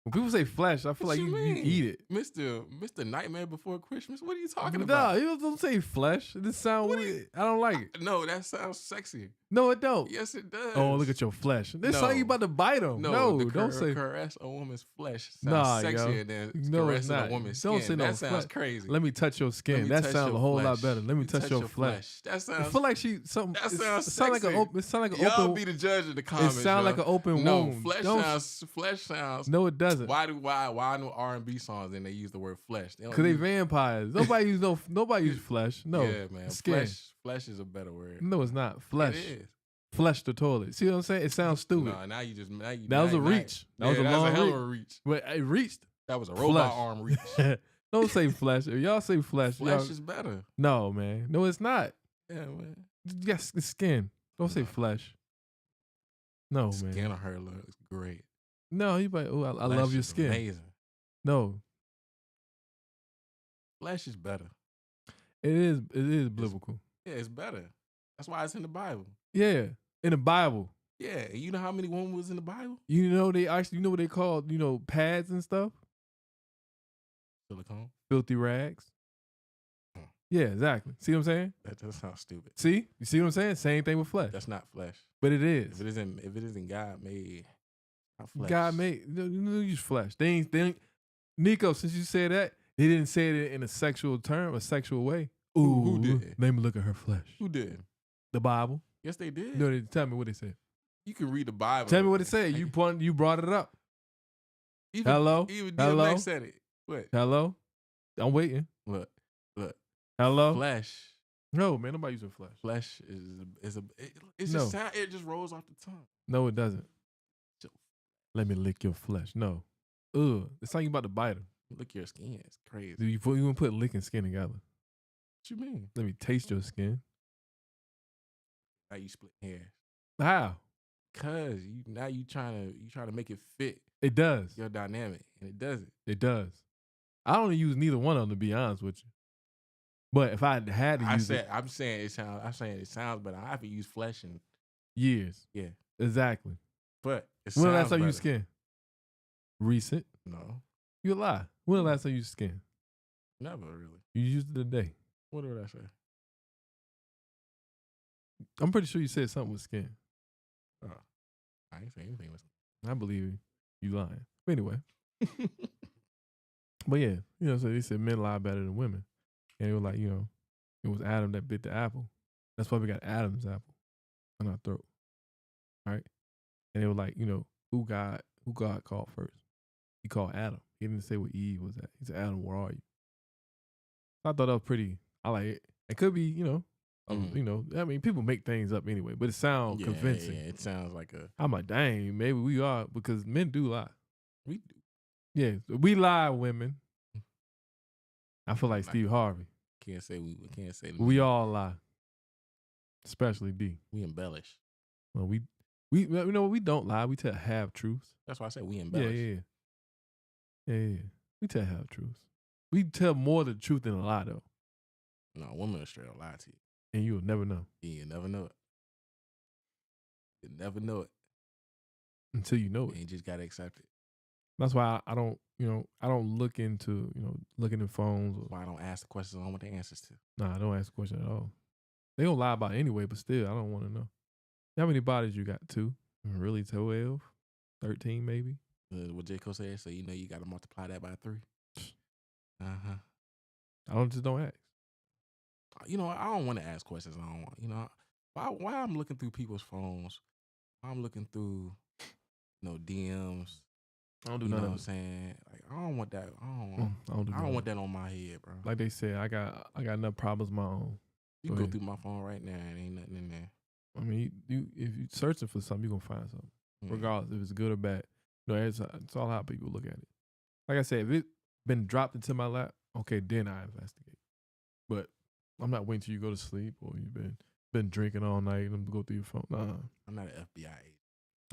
When people say flesh, I feel like you eat it. Mr. Nightmare Before Christmas? What are you talking about? No, you don't say flesh. This sounds weird. I don't like it. No, that sounds sexy. No, it don't. Yes, it does. Oh, look at your flesh. This how you about to bite them. No, don't say caress a woman's flesh sounds sexier than caressing a woman's skin. Don't say no. That sounds crazy. Let me touch your skin. That sounds a whole lot better. Let me touch your flesh. That sounds. I feel like something. That sounds sexy. It sounds like an open. Y'all be the judge of the comments. It sounds like an open wound. Flesh sounds. No, it doesn't. Why no R&B songs and they use the word flesh? Because they vampires. Nobody use flesh. No. Yeah, man. Skin. Flesh is a better word. No, it's not. Flesh. It is. Flush the toilet. See what I'm saying? It sounds stupid. No, now you that was a reach. That was a long hell of a reach. But it reached. That was a robot arm reach. Don't say flesh. If y'all say flesh. Flesh is better. No, man. No, it's not. Yeah, man. Yes, it's skin. Don't say flesh. No, man. Skin on her looks great. No, you like, oh, I love your skin. Amazing. No. Flesh is better. It is biblical. Yeah, it's better. That's why it's in the Bible. Yeah, in the Bible. Yeah, you know how many women was in the Bible? You know what they called, pads and stuff? Silicone. Filthy rags. Yeah, exactly. See what I'm saying? That does sound stupid. See? You see what I'm saying? Same thing with flesh. That's not flesh. But it is. If it isn't God made, God made you use flesh. They ain't Nico, since you said that, they didn't say it in a sexual term, a sexual way. Ooh, who did? Let me look at her flesh. Who did? The Bible. Yes, they did. No, tell me what they said. You can read the Bible. Tell me what it said. You brought it up. Hello? Even Hello? DMX said it. What? Hello? I'm waiting. Look. Hello? Flesh. No, man, nobody using flesh. Flesh it's just sound, it just rolls off the tongue. No, it doesn't. Let me lick your flesh. No. Ugh. It's like you about to bite him. Lick your skin. It's crazy. You even put lick and skin together. What you mean? Let me taste your skin. How you split hairs? How? Cause you trying to make it fit. It does. Your dynamic, and it doesn't. It does. I don't use neither one of them, to be honest with you. But if I had to use it, I'm saying it sounds, but I haven't used flesh in years. Yeah, exactly. But when the last time you used skin? Recent. No. You lie. When the last time you used skin? Never really. You used it today. What did I say? I'm pretty sure you said something with skin. Oh, I ain't saying anything with skin. I believe you. You lying. But anyway. But yeah, so they said men lie better than women. And it was like, it was Adam that bit the apple. That's why we got Adam's apple in our throat. Right? And it was like, who God called first? He called Adam. He didn't say where Eve was at. He said, Adam, where are you? I thought that was pretty. I like it. It could be, I mean, people make things up anyway, but it sounds convincing. Yeah, it sounds like a. I'm like, dang, maybe we are, because men do lie. We do. Yeah, we lie, women. I feel like Steve Harvey. Can't say. We all lie, especially D. We embellish. Well, we don't lie. We tell half truths. That's why I said we embellish. Yeah. We tell half truths. We tell more the truth than a lie, though. No, women are straight up lie to you. And you'll never know. Yeah, you never know it. You never know it. Until you know it. And you just got to accept it. That's why I don't, I don't look into, looking at phones. That's why I don't ask the questions I want the answers to. Nah, I don't ask the question at all. They don't lie about it anyway, but still, I don't want to know. How many bodies you got? 2? Really 12? 13 maybe? What J. Cole said, so you got to multiply that by 3. Uh-huh. I just don't ask. I don't want to ask questions. I don't want, why I'm looking through people's phones, I'm looking through, DMs. I don't do none of it. You know what I'm saying? Like, I don't want that. I don't want that on my head, bro. Like they said, I got enough problems of my own. You can go through my phone right now and ain't nothing in there. I mean, if you're searching for something, you're going to find something. Regardless if it's good or bad. It's all how people look at it. Like I said, if it's been dropped into my lap, okay, then I investigate. But I'm not waiting till you go to sleep or you've been drinking all night and go through your phone. Nah. I'm not an FBI agent.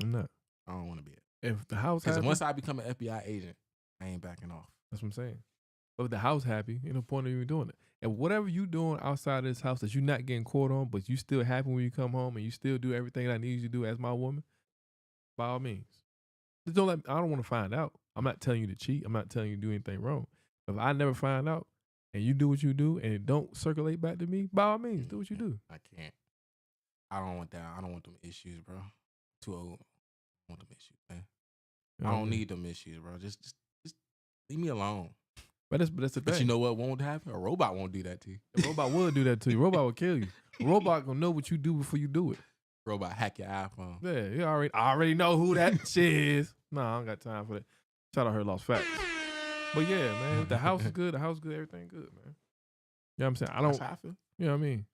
I'm not. I don't want to be it. If the house happy, because once I become an FBI agent, I ain't backing off. That's what I'm saying. But if the house happy, ain't no point in you doing it. And whatever you doing outside of this house that you're not getting caught on, but you still happy when you come home and you still do everything that I need you to do as my woman, by all means. Just I don't want to find out. I'm not telling you to cheat. I'm not telling you to do anything wrong. If I never find out and you do what you do and it don't circulate back to me, by all means, do what you do. I can't. I don't want that. I don't want them issues, bro. Too old. I want them issues, man. I don't need them issues, bro. Just leave me alone. But that's the thing. But you know what won't happen? A robot won't do that to you. A robot would do that to you. A robot will kill you. A robot gonna know what you do before you do it. Robot hack your iPhone. Yeah, you already know who that shit is. No, I don't got time for that. Shout out her lost facts. But yeah, man, the house is good. The house is good. Everything good, man. You know what I'm saying? That's how I feel. You know what I mean?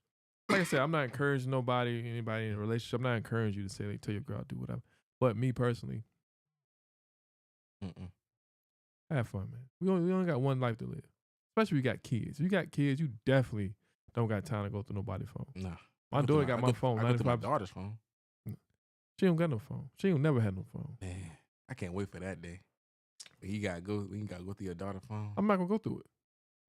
Like I said, I'm not encouraging anybody in a relationship. I'm not encouraging you to say, like, tell your girl to do whatever. But me personally, have fun, man. We only got one life to live. Especially if you got kids. If you got kids, you definitely don't got time to go through nobody's phone. Nah. My daughter got my phone. I go through my daughter's phone. She don't got no phone. She ain't never had no phone. Man, I can't wait for that day. We gotta go through your daughter's phone. I'm not gonna go through it.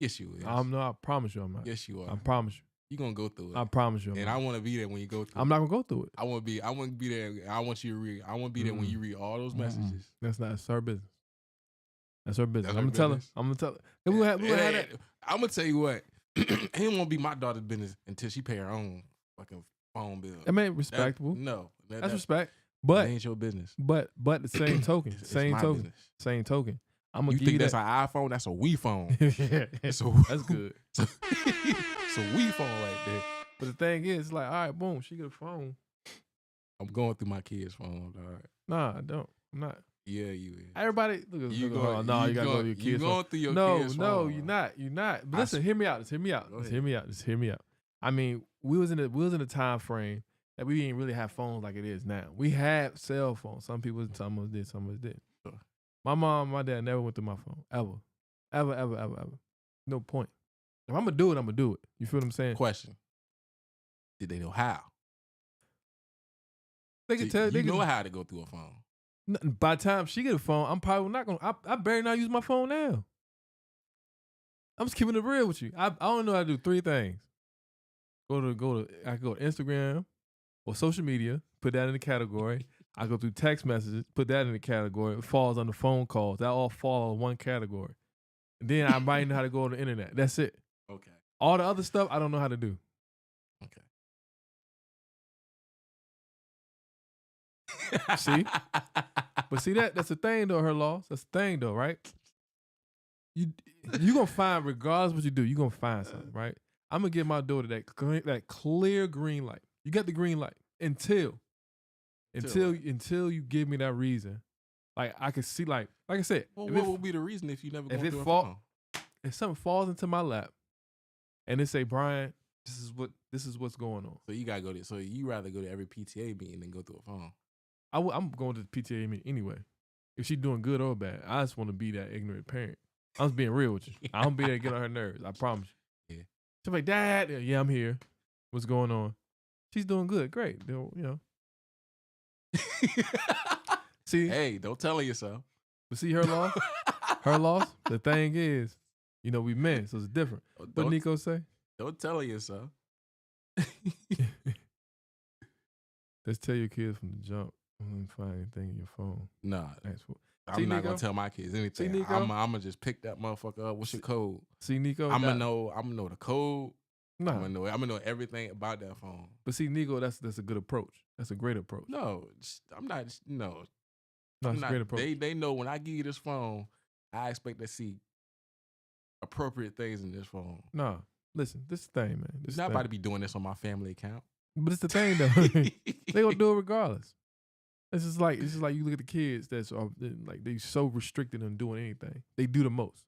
Yes, you is. I promise you I'm not. Yes, you are. I promise you. You're gonna go through it. I promise you. I want to be there when you go through it. I'm not gonna go through it. I want to be there. I want you to read. I want to be there when you read all those messages. That's her business. That's her business. I'm gonna tell her. I'm gonna tell you what. It ain't gonna be my daughter's business until she pay her own fucking phone bill. I mean, respectable. No, that's respect. But it ain't your business. But the same token, It's my business. same token. I'm gonna You give think you that's that. an iPhone? That's a Wii phone. Yeah, That's that's good. it's a Wii phone right there. But the thing is, it's like, all right, boom, she get a phone. I'm going through my kid's phone. All right. Nah, I don't. I'm not. Yeah, you is. Everybody, look, You look, going- no, you you gotta go going- to your you kid's going phone. through your No, kid's no, phone. you're not. You're not. But I listen, s- hear me out. Just hear me out. Go Just ahead. hear me out. Just hear me out. I mean, we was in a time frame that we didn't really have phones like it is now. We had cell phones. Some people, some of us did, some of us didn't. Sure. My mom, my dad never went through my phone ever. No point. If I'm gonna do it, I'm gonna do it. You feel what I'm saying? Question: did they know how? They can tell. You They know can, how to go through a phone. by the time she get a phone, I'm probably not gonna. I barely not use my phone now. I'm just keeping it real with you. I don't know how to do three things. I go to Instagram or social media, put that in the category. I go through text messages, put that in the category. It falls under phone calls. That all fall in one category. And then I might know how to go on the internet. That's it. Okay. All the other stuff I don't know how to do. Okay. See? But see that's the thing though, her loss. That's the thing though, right? You gonna find, regardless what you do, you gonna find something, right? I'm gonna give my daughter that clear green light. You got the green light until you give me that reason. Like I can see, like I said. Well, what would be the reason if you never go if through it a fall, phone? if something falls into my lap, and they say, Brian, this is what's going on. So you gotta go to. So you rather go to every PTA meeting than go through a phone. I'm going to the PTA meeting anyway. If she's doing good or bad, I just want to be that ignorant parent. I'm just being real with you. I don't be there to get on her nerves. I promise you. Yeah. She's like, Dad, yeah, I'm here. What's going on? She's doing good. Great. See, Hey, don't tell her yourself. but see her loss. Her loss. The thing is, we men, so it's different. What Nico say? Don't tell her yourself. Let's tell your kids from the jump. Don't find anything in your phone. Nah, See, I'm not Nico? gonna tell my kids anything. See, Nico? I'm gonna just pick that motherfucker up. What's your code? See, Nico, I'm gonna know the code. Nah. I'm gonna know everything about that phone. But see, Nico, that's a good approach. That's a great approach. No, I'm not. No, No, I'm it's a not. great approach. They know when I give you this phone, I expect to see appropriate things in this phone. No, listen, this is the thing, man. This It's not about to be doing this on my family account. But it's the thing though. They gonna do it regardless. It's just like you look at the kids that's like they so restricted on doing anything. They do the most.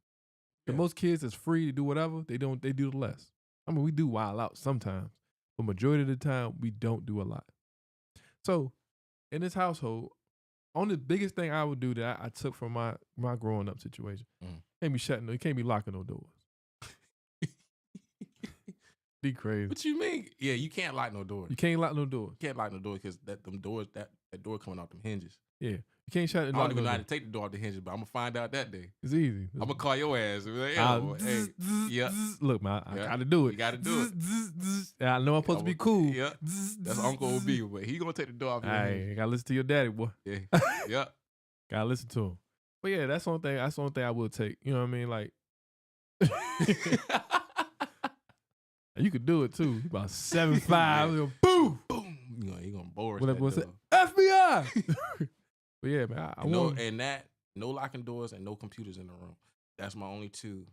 The Yeah. most kids that's free to do whatever, they do the less. I mean, we do wild out sometimes, but majority of the time we don't do a lot. So in this household, only the biggest thing I would do that I took from my growing up situation, you can't be locking no doors. Be crazy. What you mean? Yeah, you can't lock no door. You can't lock no doors. You can't lock no door because that door coming off them hinges. Yeah. You can't shut it. I don't even know how to take the door off the hinges, but I'm gonna find out that day. It's easy. I'm gonna call your ass. And be like, yo, hey, yeah. Look, man, I gotta do it. You gotta do it. I know I'm supposed to be cool. Yeah, that's Uncle OB, but he gonna take the door off your hinges. Hey, gotta listen to your daddy, boy. Yeah, yeah. Gotta listen to him. But yeah, that's the only thing I will take. You know what I mean? Like, you could do it too. You about 7'5", Yeah. boom, Boom. You gonna bore us. whatever That say, door. FBI. But yeah, man, I No, want. and that no locking doors and no computers in the room. That's my only two.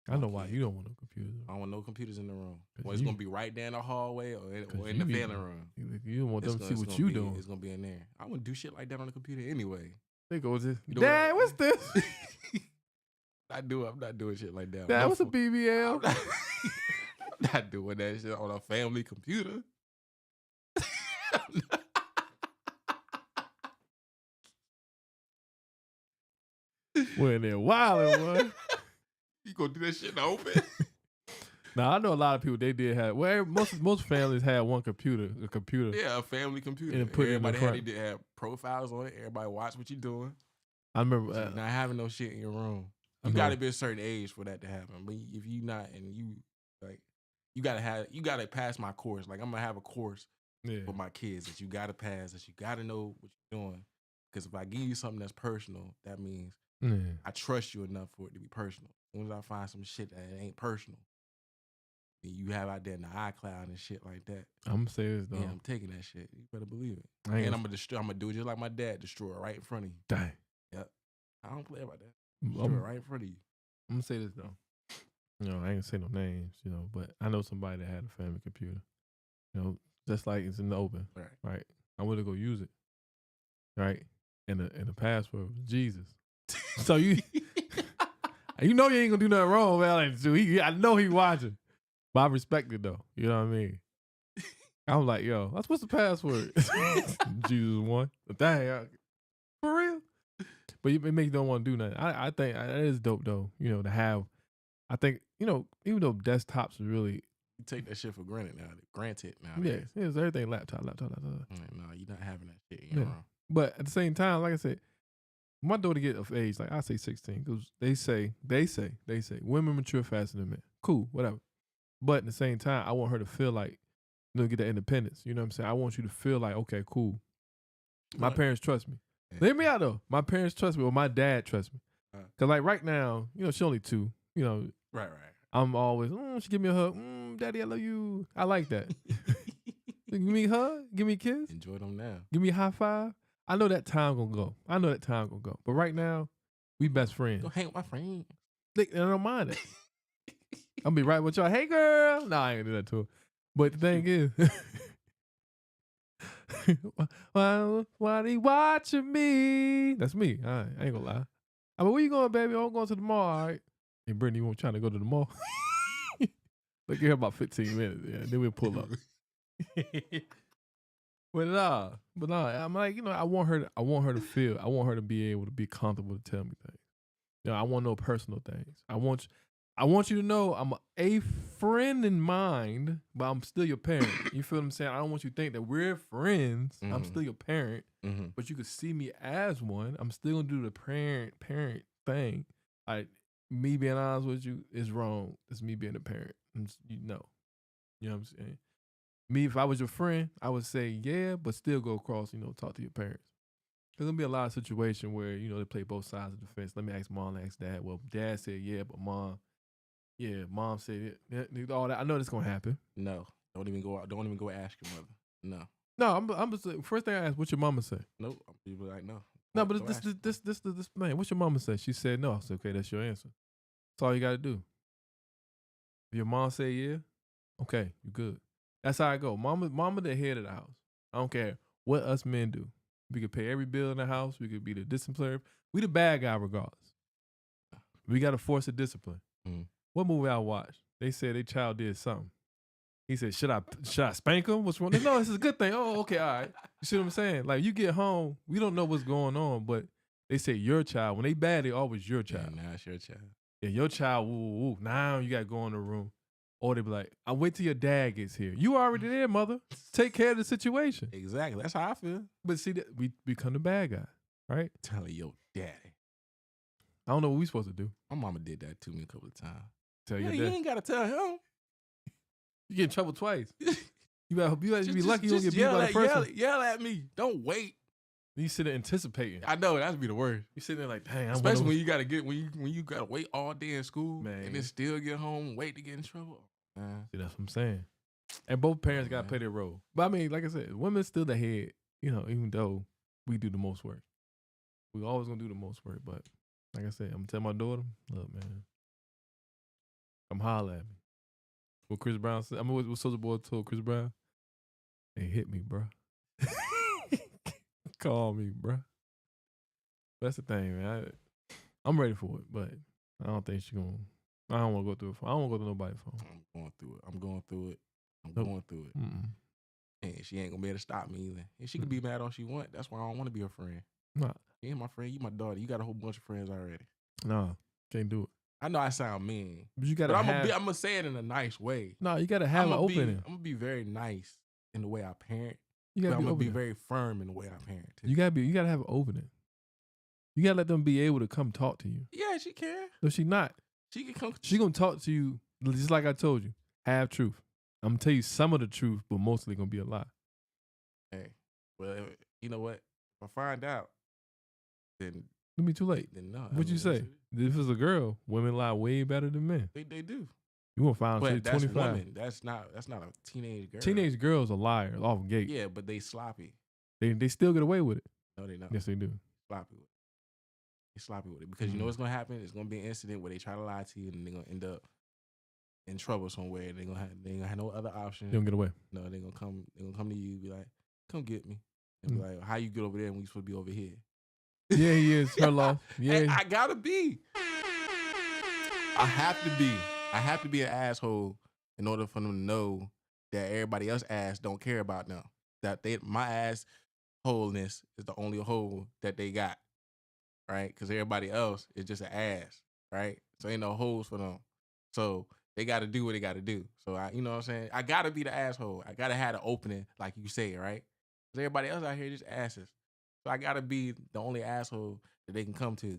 I know why you don't want no computer. I don't want no computers in the room. 'Cause Well, it's you- gonna be right down the hallway or in you the be- family room. You don't want them to see what you doing. It's gonna be in there. I wouldn't do shit like that on the computer anyway. They go, You know Dad, what? what's this? I'm not doing shit like that. Dad, what's a I'm BBL? not doing that shit on a family computer. We're in there wilding, boy. You gonna do that shit in the open? Now I know a lot of people they did have. Well, most families had one computer, a computer. Yeah, a family computer. And put it in the Everybody front. they had profiles on it. Everybody watch what you doing. I remember. So you're not having no shit in your room. I You know. got to be a certain age for that to happen. But if you not, and you like, you gotta pass my course. Like I'm gonna have a course Yeah. for my kids that you gotta pass. That you gotta know what you're doing. Because if I give you something that's personal, that means Yeah. I trust you enough for it to be personal. As soon as I find some shit that ain't personal, and you have out there in the iCloud and shit like that. I'm serious though. Yeah, I'm taking that shit. You better believe it. I ain't And I'm gonna do it just like my dad, destroy it right in front of you. Dang. Yep. I don't play about that. I'm Destroy it right in front of you. gonna say this though. You know, I ain't gonna say no names, you know, but I know somebody that had a family computer. You know, just like it's in the open. Right. I went to go use it. Right? And the password was Jesus. So you know you ain't gonna do nothing wrong, man. Like, so I know he watching. But I respect it though. You know what I mean? I'm like, yo, what's the password? Jesus one. Dang, for real? But it makes you don't want to do nothing. I think that is dope though, you know, to have. I think, you know, even though desktops are really. You take that shit for granted now. Granted now. Yeah, it's everything laptop. No, you're not having that shit. You're wrong. But at the same time, like I said, my daughter get of age, like I say 16, because they say women mature faster than men. Cool, whatever. But at the same time, I want her to feel like, you know, get that independence. You know what I'm saying? I want you to feel like, okay, cool. My parents trust me. Hear me out though. My parents trust me, or my dad trusts me. Because like right now, you know, she's only 2. You know, right. I'm always, she give me a hug. Daddy, I love you. I like that. Give me a hug. Give me a kiss. Enjoy them now. Give me a high five. I know that time gonna go. But right now, we best friends. Go hang with my friend. I don't mind it. I'll be right with y'all. Hey, girl. No, I ain't gonna do that to her. But the thing is, why they watching me? That's me. I ain't gonna lie. I mean, where you going, baby? I'm going to the mall. All right. Hey, Brittany, you want trying to go to the mall? Look here about 15 minutes. Yeah, then we'll pull up. But I'm like, you know, I want her to feel. I want her to be able to be comfortable to tell me things. You know, I want to know personal things. I want you to know I'm a friend in mind, but I'm still your parent. You feel what I'm saying? I don't want you to think that we're friends. Mm-hmm. I'm still your parent, but you could see me as one. I'm still gonna do the parent thing. Me being honest with you is wrong. It's me being a parent. You know what I'm saying? Me, if I was your friend, I would say yeah, but still go across, you know, talk to your parents. There's gonna be a lot of situations where, you know, they play both sides of the fence. Let me ask mom, ask dad. Well, dad said yeah, but mom said it. All that. I know that's gonna happen. No, don't even go ask your mother. No, I'm just first thing I asked, what's your mama say? Nope, I'm be like no. No, but this man, what's your mama say? She said no. I said okay, that's your answer. That's all you gotta do. If your mom say yeah, okay, you good. That's how I go. Mama the head of the house. I don't care what us men do. We could pay every bill in the house. We could be the disciplinary. We the bad guy regardless. We got to force a discipline. Mm. What movie I watched? They said their child did something. He said, should I spank him? What's wrong? No, this is a good thing. Oh, okay, all right. You see what I'm saying? Like, you get home, we don't know what's going on, but they say your child. When they bad, they always your child. Yeah, now it's your child. Yeah, your child, woo. Now you got to go in the room. Or they be like, I'll wait till your dad gets here. You already there, mother. Take care of the situation. Exactly. That's how I feel. But see, we become the bad guy, right? Telling your daddy. I don't know what we supposed to do. My mama did that to me a couple of times. Tell your dad. You ain't got to tell him. You get in trouble twice. You better be lucky you don't get beat by the person. Yell at me. Don't wait. You sit there anticipating. I know that'd be the worst. You sitting there like, dang. Especially when you gotta when you gotta wait all day in school, man, and then still get home and wait to get in trouble. See, that's what I'm saying. And both parents gotta play their role. But I mean, like I said, women's still the head. You know, even though we do the most work, we always gonna do the most work. But like I said, I'm gonna tell my daughter, look, man, come holler at me. What Chris Brown said. I mean, what Soulja Boy told Chris Brown? Hey, hit me, bro. Call me, bro. That's the thing, man. I'm ready for it, but I don't think she's gonna. I don't want to go through it. I don't want to go through nobody's phone. I'm going through it. Mm-mm. And she ain't gonna be able to stop me either. And she can be mad all she want. That's why I don't want to be her friend. Nah. You ain't my friend. You my daughter. You got a whole bunch of friends already. Nah, can't do it. I know I sound mean, but you gotta. I'm gonna say it in a nice way. No, you gotta have an opening. I'm gonna be very nice in the way I parent. I'm gonna be very firm in the way I parent too. You gotta have an opening. You gotta let them be able to come talk to you. Yeah, she can. No, she not. She can come. She gonna talk to you just like I told you. Have truth. I'm gonna tell you some of the truth, but mostly gonna be a lie. Hey, well, you know what? If I find out, then it'll be too late. Then no. What'd you say? If it's a girl, women lie way better than men. They do. You won't find But shit that's 25. women. That's not a teenage girl. Teenage girls are liars off gate. Yeah, but they sloppy. They still get away with it. No, they don't. Yes, they do. Sloppy with it. They sloppy with it because you know what's gonna happen. It's gonna be an incident where they try to lie to you and they're gonna end up in trouble somewhere. They ain't gonna have no other option. They don't get away. No, they're gonna come. They're gonna come to you, be like, "Come get me," and be like, "How you get over there when we supposed to be over here?" Yeah, he is. Her loss. Yeah, And I gotta be. I have to be an asshole in order for them to know that everybody else ass don't care about them. That my ass wholeness is the only hole that they got, right? Because everybody else is just an ass, right? So ain't no holes for them. So they got to do what they got to do. So you know what I'm saying? I gotta be the asshole. I gotta have the opening, like you say, right? Because everybody else out here just asses. So I gotta be the only asshole that they can come to.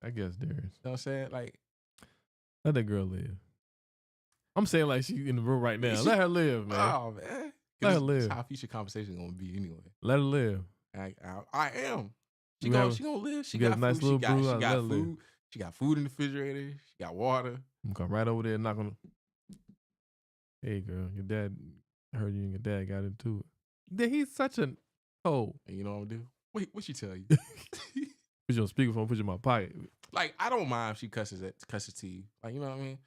I guess there is. You know what I'm saying? Like, let that girl live. I'm saying like she in the room right now. Let her live, man. Oh man, let her live. That's how future conversation gonna be anyway. Let her live. I am. She gonna live. She got a nice food. little She got food. Live. She got food in the refrigerator. She got water. I'm gonna come right over there and knock on. Hey girl, your dad. I heard you and your dad got into it. He's such an hoe. And you know what I'm gonna do? Wait, what she tell you? Put you on speakerphone. Put you in my pocket. Like, I don't mind if she cusses to you. Like, you know what I mean?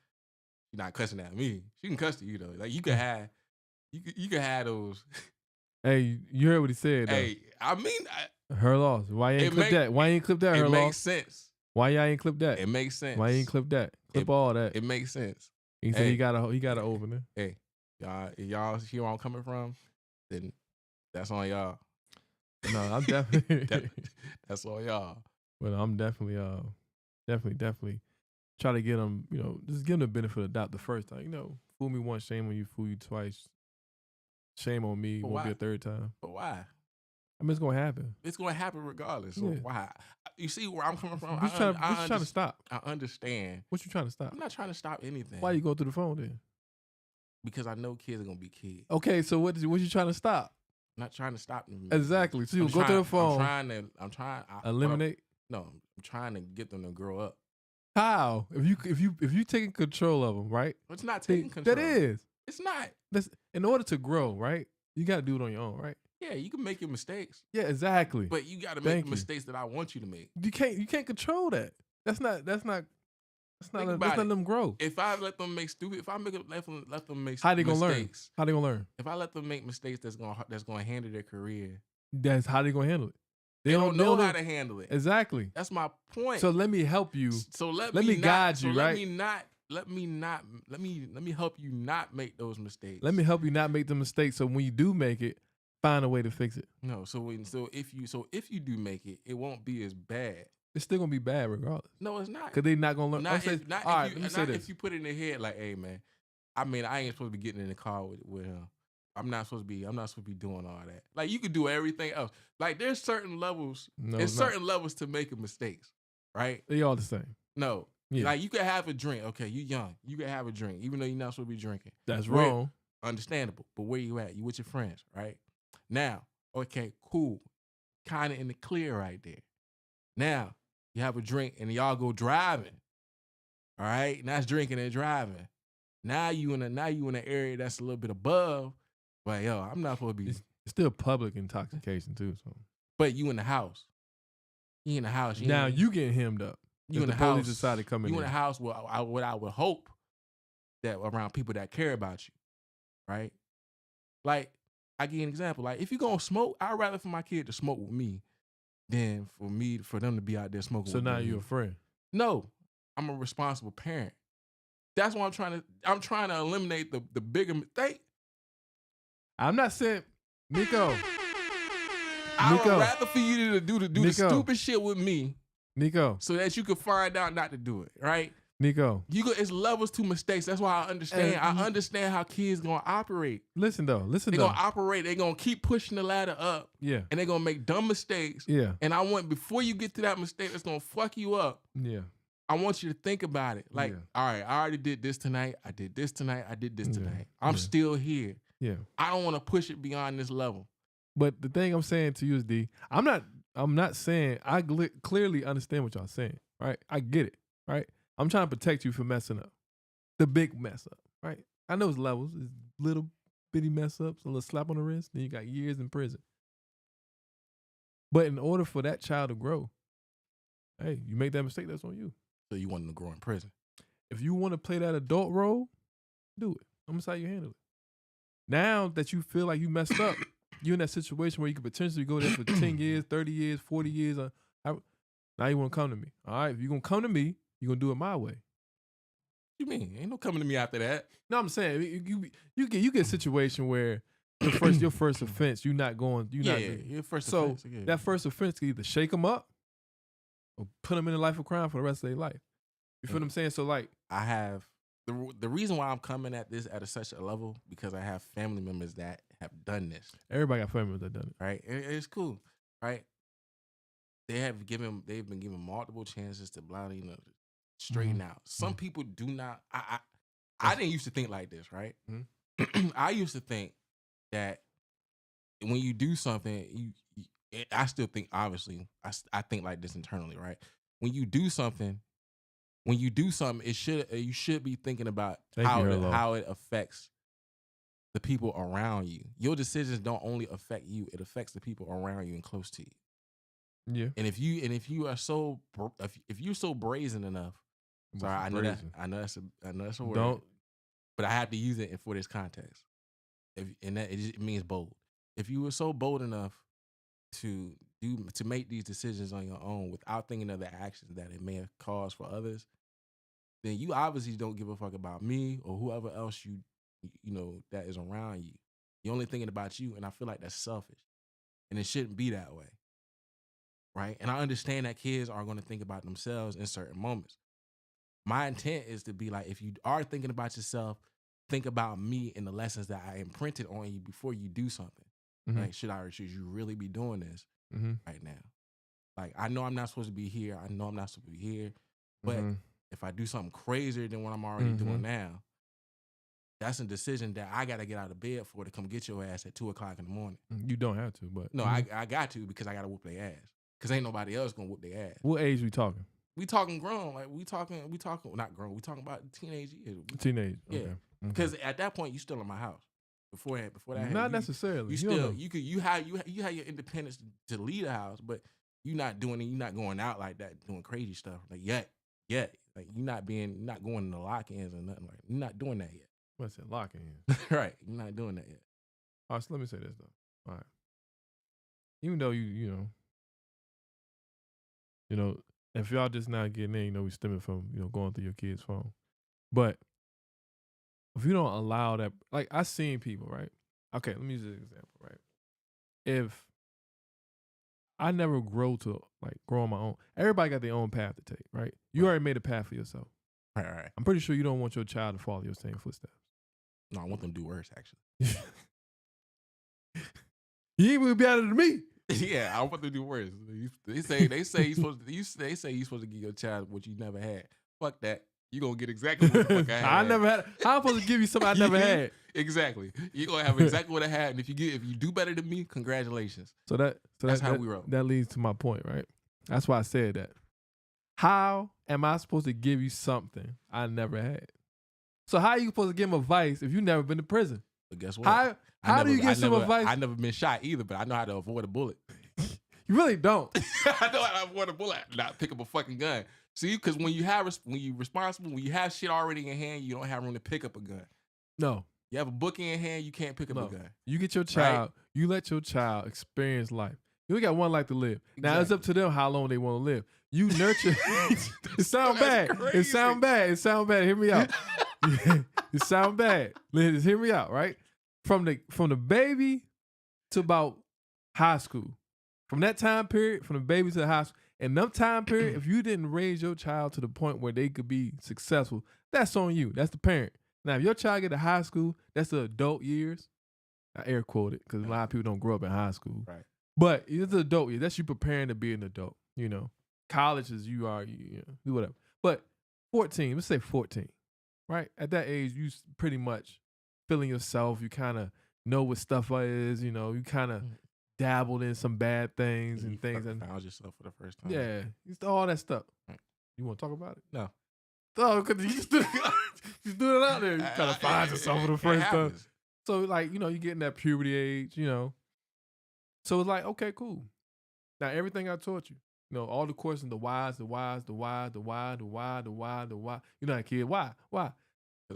She's not cussing at me. She can cuss to you though. Like, you can have those. Hey, you heard what he said though. Hey, I mean, her loss. Why you ain't clip that? Why you ain't clip that? Her loss. It makes loss. sense. Why y'all ain't clip that? It makes sense. Why you ain't clip that? Clip all that. It makes sense. He said he got to open it. Hey, y'all see where I'm coming from? Then that's on y'all. No, I'm definitely that's on y'all. But I'm definitely try to get them, just give them the benefit of the doubt the first time. Fool me once, shame on you. Fool you twice, shame on me. Won't be a third time. But why? I mean, it's gonna happen. It's gonna happen regardless. So why? You see where I'm coming from? I'm trying to stop. I understand. What you trying to stop? I'm not trying to stop anything. Why you go through the phone then? Because I know kids are gonna be kids. Okay, so what you trying to stop? I'm not trying to stop them. Exactly. So you go through the phone. I'm trying. Eliminate. No, I'm trying to get them to grow up. How? If you taking control of them, right? It's not taking control. That is. It's not. In order to grow, right? You got to do it on your own, right? Yeah, you can make your mistakes. Yeah, exactly. But you got to make the mistakes that I want you to make. You can't control that. That's not letting them grow. If I let them make stupid, if I let them make how they gonna mistakes, learn? How they gonna learn? If I let them make mistakes that's gonna hinder their career, that's how they gonna handle it. They don't know how to handle it. Exactly. That's my point. So let me help you. So let me guide you, right? Let me help you not make those mistakes. Let me help you not make the mistakes. So when you do make it, find a way to fix it. No. So if you do make it, it won't be as bad. It's still gonna be bad regardless. No, it's not. Cause they're not gonna learn. If you put it in their head like, hey man, I mean, I ain't supposed to be getting in the car with him. I'm not supposed to be doing all that. Like, you could do everything else. Like, there's certain levels. There's certain levels to making mistakes, right? They all the same. No. Yeah. Like, you could have a drink. Okay, you young. You could have a drink, even though you're not supposed to be drinking. That's wrong. Understandable. But where you at? You with your friends, right? Now, okay, cool. Kind of in the clear right there. Now, you have a drink and y'all go driving. All right? And that's drinking and driving. Now you in an area that's a little bit above. But yo, I'm not supposed to be. It's still public intoxication too. So, but you in the house. You in the house. You getting hemmed up. You in the house. Decided to come in. You in the house. What I would hope that around people that care about you, right? Like, I give you an example. Like, if you gonna smoke, I'd rather for my kid to smoke with me than for them to be out there smoking. So with now me. you're a friend. No, I'm a responsible parent. That's why I'm trying to eliminate the bigger mistake. I'm not saying, Nico. I would rather for you to do the stupid shit with me, Nico, so that you can find out not to do it, right? Nico, it's levels to mistakes. That's why I understand. I understand how kids gonna operate. Listen though. They're gonna operate. They're gonna keep pushing the ladder up. Yeah. And they're gonna make dumb mistakes. Yeah. And I want, before you get to that mistake that's gonna fuck you up. Yeah. I want you to think about it. Like, all right, I already did this tonight. I did this tonight. I did this tonight. I'm still here. Yeah. I don't want to push it beyond this level. But the thing I'm saying to you is, D, I'm not saying, I clearly understand what y'all saying, right? I get it, right? I'm trying to protect you from messing up. The big mess up, right? I know it's levels. It's little bitty mess ups, a little slap on the wrist, then you got years in prison. But in order for that child to grow, hey, you make that mistake, that's on you. So you want them to grow in prison. If you want to play that adult role, do it. I'm going to see how you handle it. Now that you feel like you messed up, you're in that situation where you could potentially go there for 10 years, 30 years, 40 years. Now you want to come to me. All right, if you're going to come to me, you're going to do it my way. What you mean? Ain't no coming to me after that. No, I'm saying you get a situation where your first offense, you're not going. Your first offense. Yeah. That first offense can either shake them up or put them in a life of crime for the rest of their life. You feel what I'm saying? So like, I have the reason why I'm coming at this at such a level because I have family members that have done this. Everybody got family members that done it, right? It's cool, right? They've been given multiple chances to straighten out. Some people do not. I didn't used to think like this, right? I used to think that when you do something, I still think, obviously, I think like this internally, right? When you do something, you should be thinking about how it affects the people around you. Your decisions don't only affect you; it affects the people around you and close to you. Yeah. And if you're so brazen enough, sorry, I know that's a word, but I have to use it for this context. It means bold. If you were so bold enough to make these decisions on your own without thinking of the actions that it may have caused for others, then you obviously don't give a fuck about me or whoever else you know that is around you. You're only thinking about you, and I feel like that's selfish, and it shouldn't be that way, right? And I understand that kids are going to think about themselves in certain moments. My intent is to be like, if you are thinking about yourself, think about me and the lessons that I imprinted on you before you do something. Like, should you really be doing this right now? Like, I know I'm not supposed to be here. I know I'm not supposed to be here. But if I do something crazier than what I'm already doing now, that's a decision that I got to get out of bed for to come get your ass at 2:00 in the morning. You don't have to, but. No, I got to because I got to whoop their ass. Because ain't nobody else going to whoop their ass. What age we talking? We talking grown. Like, we talking not grown. We talking about teenage years. Teenage, okay. Yeah. Because at that point, you still in my house. Before that, not necessarily. You have your independence to leave the house, but you're not doing it. You're not going out like that, doing crazy stuff like yet. Like you're not going in the lock-ins or nothing like. You're not doing that yet. What's it, lock-ins? Right, you're not doing that yet. All right, so let me say this though. All right, even though you know, if y'all just now getting in, we stemming from going through your kid's phone, but. If you don't allow that, like I seen people, right? Okay, let me use an example, right? If I never grow on my own, everybody got their own path to take, right? You already made a path for yourself. Right. I'm pretty sure you don't want your child to follow your same footsteps. No, I want them to do worse, actually. You ain't gonna be better than me. Yeah, I want them to do worse. They say you're supposed to give your child what you never had. Fuck that. You're going to get exactly what the fuck I had. I never had. How am I supposed to give you something I never had? Exactly. You're going to have exactly what I had. And if you do better than me, congratulations. So that's how we roll. That leads to my point, right? That's why I said that. How am I supposed to give you something I never had? So how are you supposed to give them advice if you never been to prison? But guess what? How do you get some advice? I never been shot either, but I know how to avoid a bullet. You really don't. I know how to avoid a bullet. Not pick up a fucking gun. See, because when you're responsible, when you have shit already in your hand, you don't have room to pick up a gun. No. You have a book in your hand, you can't pick up a gun. You get your child, You let your child experience life. You only got one life to live. Exactly. Now, it's up to them how long they want to live. You nurture. It sound bad. Crazy. It sound bad. Hear me out. It sound bad. Just hear me out, right? From the baby to about high school. From that time period, from the baby to the high school, in that time period, if you didn't raise your child to the point where they could be successful, that's on you. That's the parent. Now, if your child get to high school, that's the adult years. I air quote it because a lot of people don't grow up in high school. Right. But it's the adult years. That's you preparing to be an adult. College is you do whatever. But 14, let's say 14, right? At that age, you pretty much feeling yourself. You kind of know what stuff is. You kind of dabbled in some bad things and things. And found yourself for the first time. Yeah, it's all that stuff. Right. You want to talk about it? No. Oh, because you just threw it out there. You kind of find yourself for the first time. So, like, you know, you get in that puberty age, you know. So it's like, okay, cool. Now, everything I taught you, you know, all the questions, the whys, the whys, the why, the why, the why, the why, the why. You know that kid, why? Because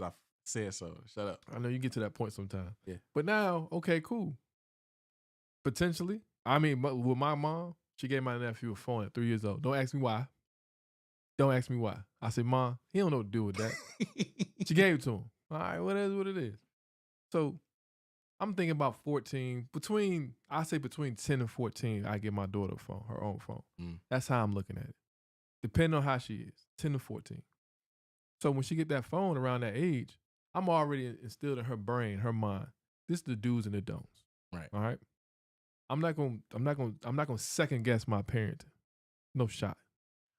I said so. Shut up. I know you get to that point sometime. Yeah. But now, okay, cool. Potentially, I mean, with my mom, she gave my nephew a phone at 3 years old. Don't ask me why. Don't ask me why. I said, Mom, he don't know what to do with that. She gave it to him. All right, what it is. So I'm thinking about 14, between 10 and 14, I get my daughter a phone, her own phone. That's how I'm looking at it. Depending on how she is, 10 to 14. So when she get that phone around that age, I'm already instilled in her brain, her mind. This is the do's and the don'ts. Right. All right. I'm not gonna second guess my parenting. No shot.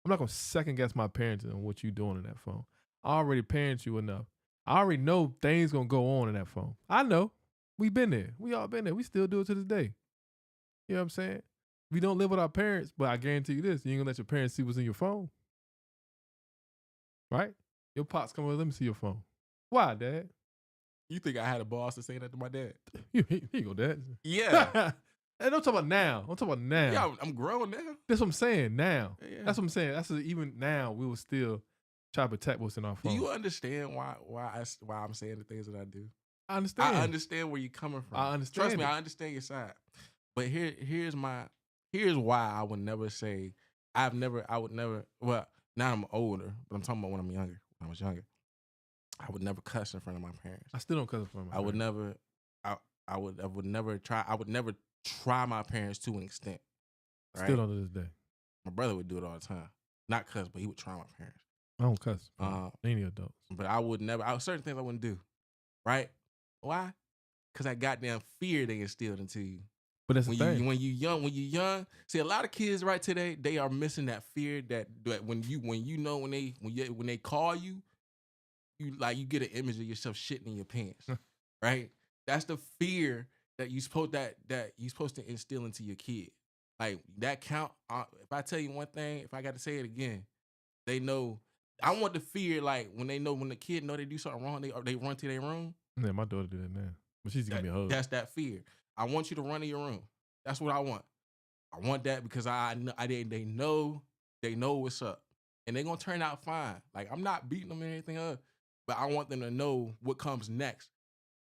I'm not gonna second guess my parenting on what you doing in that phone. I already parent you enough. I already know things gonna go on in that phone. I know. We been there. We all been there. We still do it to this day. You know what I'm saying? We don't live with our parents, but I guarantee you this: you ain't gonna let your parents see what's in your phone, right? Your pops come over, let me see your phone. Why, Dad? You think I had a boss to say that to my dad? Here you go, Dad. Yeah. And I'm talking about now. Yeah, I'm grown now. That's what I'm saying now. Yeah. That's what I'm saying. Even now, we will still try to protect what's in our phone. Do you understand why I'm saying the things that I do? I understand. I understand where you're coming from. I understand. Trust me, I understand your side. But here's why I would never say I would never. Well, now I'm older, but I'm talking about when I'm younger. When I was younger, I would never cuss in front of my parents. I still don't cuss in front of my parents. I would never try my parents to an extent. Right? Still don't to this day. My brother would do it all the time. Not cuss, but he would try my parents. I don't cuss. Any adults. But I would never. Certain things I wouldn't do. Right? Why? Because that goddamn fear they instilled into you. But that's the thing. When you young, see a lot of kids right today, they are missing that fear that when they call you, you get an image of yourself shitting in your pants. Right? That's the fear that you supposed to instill into your kid. Like that count. If I tell you one thing, if I got to say it again, they know. I want the fear like when the kid know they do something wrong, they run to their room. Yeah, my daughter did that now, but she's gonna be a hug. That's that fear. I want you to run to your room. That's what I want. I want that because they know what's up, and they're gonna turn out fine. Like I'm not beating them or anything up, but I want them to know what comes next.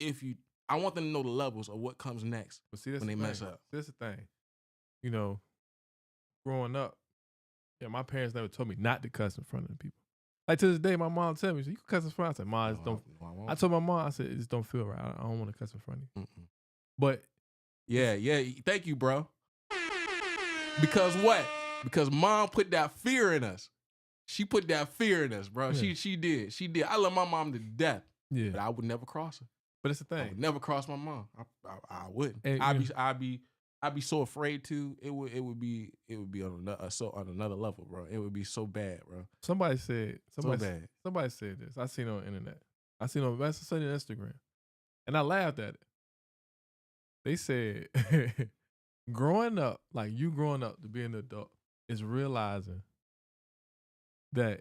I want them to know the levels of what comes next. But see, when they mess up. That's the thing. You know, growing up, my parents never told me not to cuss in front of people. Like to this day, my mom tell me, "You can cuss in front." I said, "Mom, I told my mom, I said, it just don't feel right. I don't want to cuss in front of you." Mm-mm. But yeah, thank you, bro. Because what? Because mom put that fear in us. She put that fear in us, bro. Yeah. She did. I love my mom to death. Yeah, but I would never cross her. But it's the thing. I would never cross my mom. I wouldn't. And, I'd be so afraid to. It would be on another level, bro. It would be so bad, bro. Somebody said bad. Somebody said this. I seen it on the internet. I seen it on Instagram, and I laughed at it. They said, growing up to be an adult is realizing that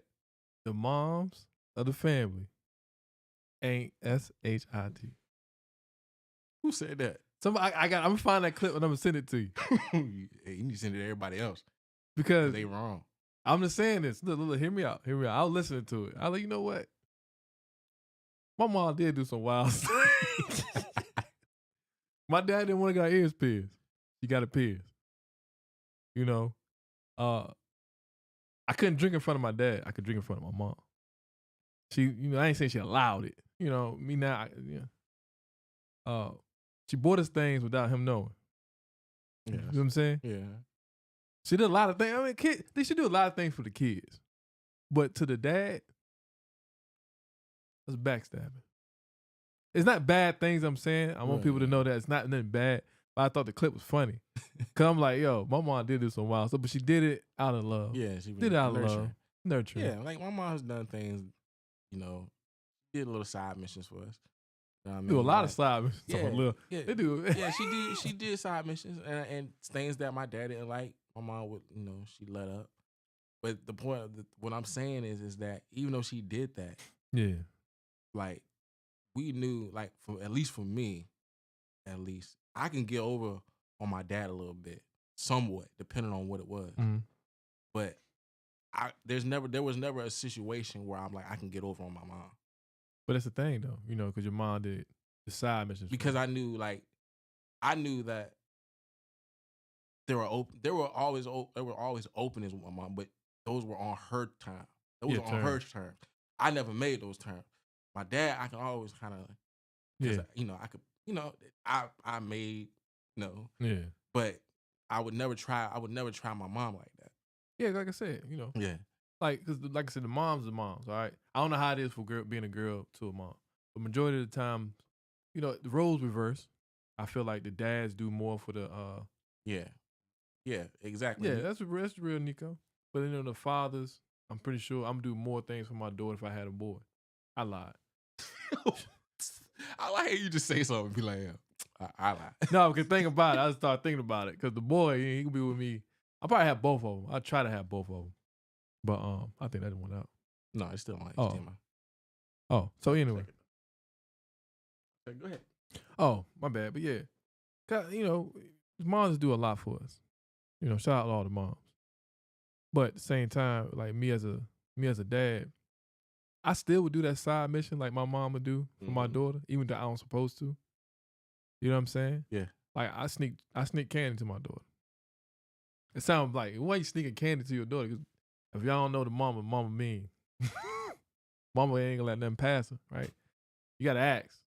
the moms of the family ain't SHIT. Who said that? Somebody, I'm gonna find that clip and I'm gonna send it to you. You need to send it to everybody else because they wrong. I'm just saying this. Look, hear me out. I was listening to it. I was like, you know what? My mom did do some wild stuff. My dad didn't want to get ears pierced. He got it pierced. You know, I couldn't drink in front of my dad. I could drink in front of my mom. She, I ain't saying she allowed it. Me now, she bought us things without him knowing. Yes. You know what I'm saying? Yeah. She did a lot of things. I mean, they should do a lot of things for the kids. But to the dad, that's backstabbing. It's not bad things I'm saying. I want people to know that it's not nothing bad. But I thought the clip was funny. Because I'm like, yo, my mom did do some wild stuff, but she did it out of love. Yeah, she did it out of love. Nurturing. Yeah, like my mom's done things, did little side missions for us. You know what I mean? Do a lot of side missions. Yeah. They do. Yeah, she did side missions and things that my dad didn't like. My mom would, she let up. But the point of what I'm saying is that even though she did that, Yeah. like we knew, like at least for me, at least I can get over on my dad a little bit, somewhat, depending on what it was. Mm-hmm. But there was never a situation where I'm like I can get over on my mom. But that's the thing though, because your mom did the side missions. Because I knew that they were always openings with my mom, but those were on her time. Those were on her terms. I never made those terms. My dad, I can always kind of, I made, but I would never try my mom like that. Yeah, like I said, Yeah. Because like I said, the moms are moms, all right? I don't know how it is for being a girl to a mom. But majority of the time, the roles reverse. I feel like the dads do more for the... Yeah, exactly. Yeah, that's real, Nico. But the fathers, I'm pretty sure I'm going to do more things for my daughter if I had a boy. I lied. I like how you just say something and be like, yeah, I lied. No, because think about it. I just started thinking about it. Because the boy, he can be with me. I'll probably have both of them. I'll try to have both of them. But I think that didn't went out. No, it's still on HDMI. Oh, so anyway. Go ahead. Oh, my bad. But yeah, moms do a lot for us. Shout out to all the moms. But at the same time, like me as a dad, I still would do that side mission like my mom would do for my daughter, even though I don't supposed to. You know what I'm saying? Yeah. Like I sneak candy to my daughter. It sounds like, why you sneaking candy to your daughter? Because if y'all don't know the mama mean. Mama ain't gonna let nothing pass her, right? You gotta ask.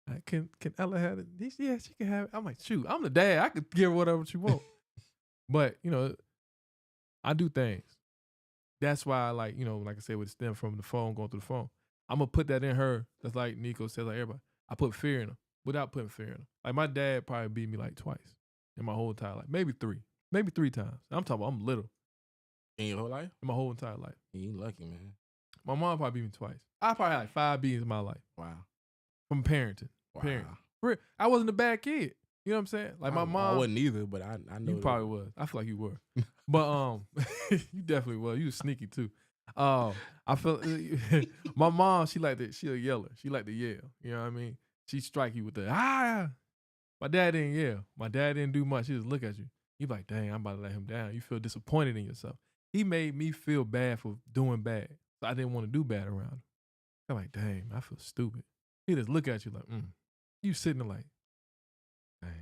Like, can Ella have it? Yeah, she can have it. I'm like, shoot, I'm the dad. I could give her whatever she wants. But, I do things. That's why, like I said, with the stem from the phone, going through the phone, I'm going to put that in her. That's like Nico says, like everybody. I put fear in her without putting fear in her. Like my dad probably beat me like twice in my whole entire life. Maybe three times. I'm talking about I'm little. In your whole life? In my whole entire life. You lucky, man. My mom probably beat me twice. I probably had like 5 beatings in my life. Wow. From parenting. Wow. Parenting. I wasn't a bad kid. You know what I'm saying? Like my mom. I wasn't either, but I know you probably was. I feel like you were, but you definitely was. You was sneaky too. I feel my mom. She a yeller. She like to yell. You know what I mean? She strike you with the ah. My dad didn't yell. My dad didn't do much. He just look at you. You like, dang, I'm about to let him down. You feel disappointed in yourself. He made me feel bad for doing bad. So I didn't want to do bad around him. I'm like, dang, I feel stupid. He just look at you like, You sitting there like, dang.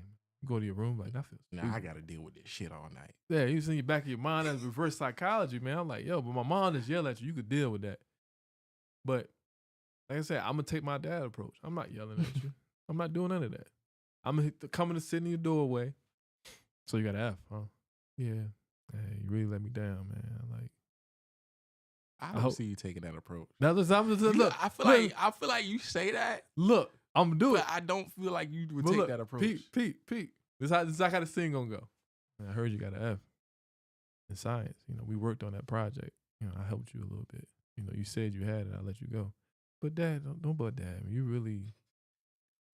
You go to your room like, that feels stupid. Now I got to deal with this shit all night. Yeah, you see in the back of your mind as reverse psychology, man. I'm like, yo, but my mom just yell at you. You could deal with that. But like I said, I'm going to take my dad approach. I'm not yelling at you. I'm not doing none of that. I'm going to come and sit in your doorway. So you got to F, huh? Yeah. Hey, you really let me down, man. Like, I don't see you taking that approach. Now look, I feel like you say that. Look, I'm gonna do it. But I don't feel like you would take that approach. Pete. This is how the scene gonna go. I heard you got an F in science. We worked on that project. I helped you a little bit. You said you had it. I let you go. But Dad, don't butt Dad. You really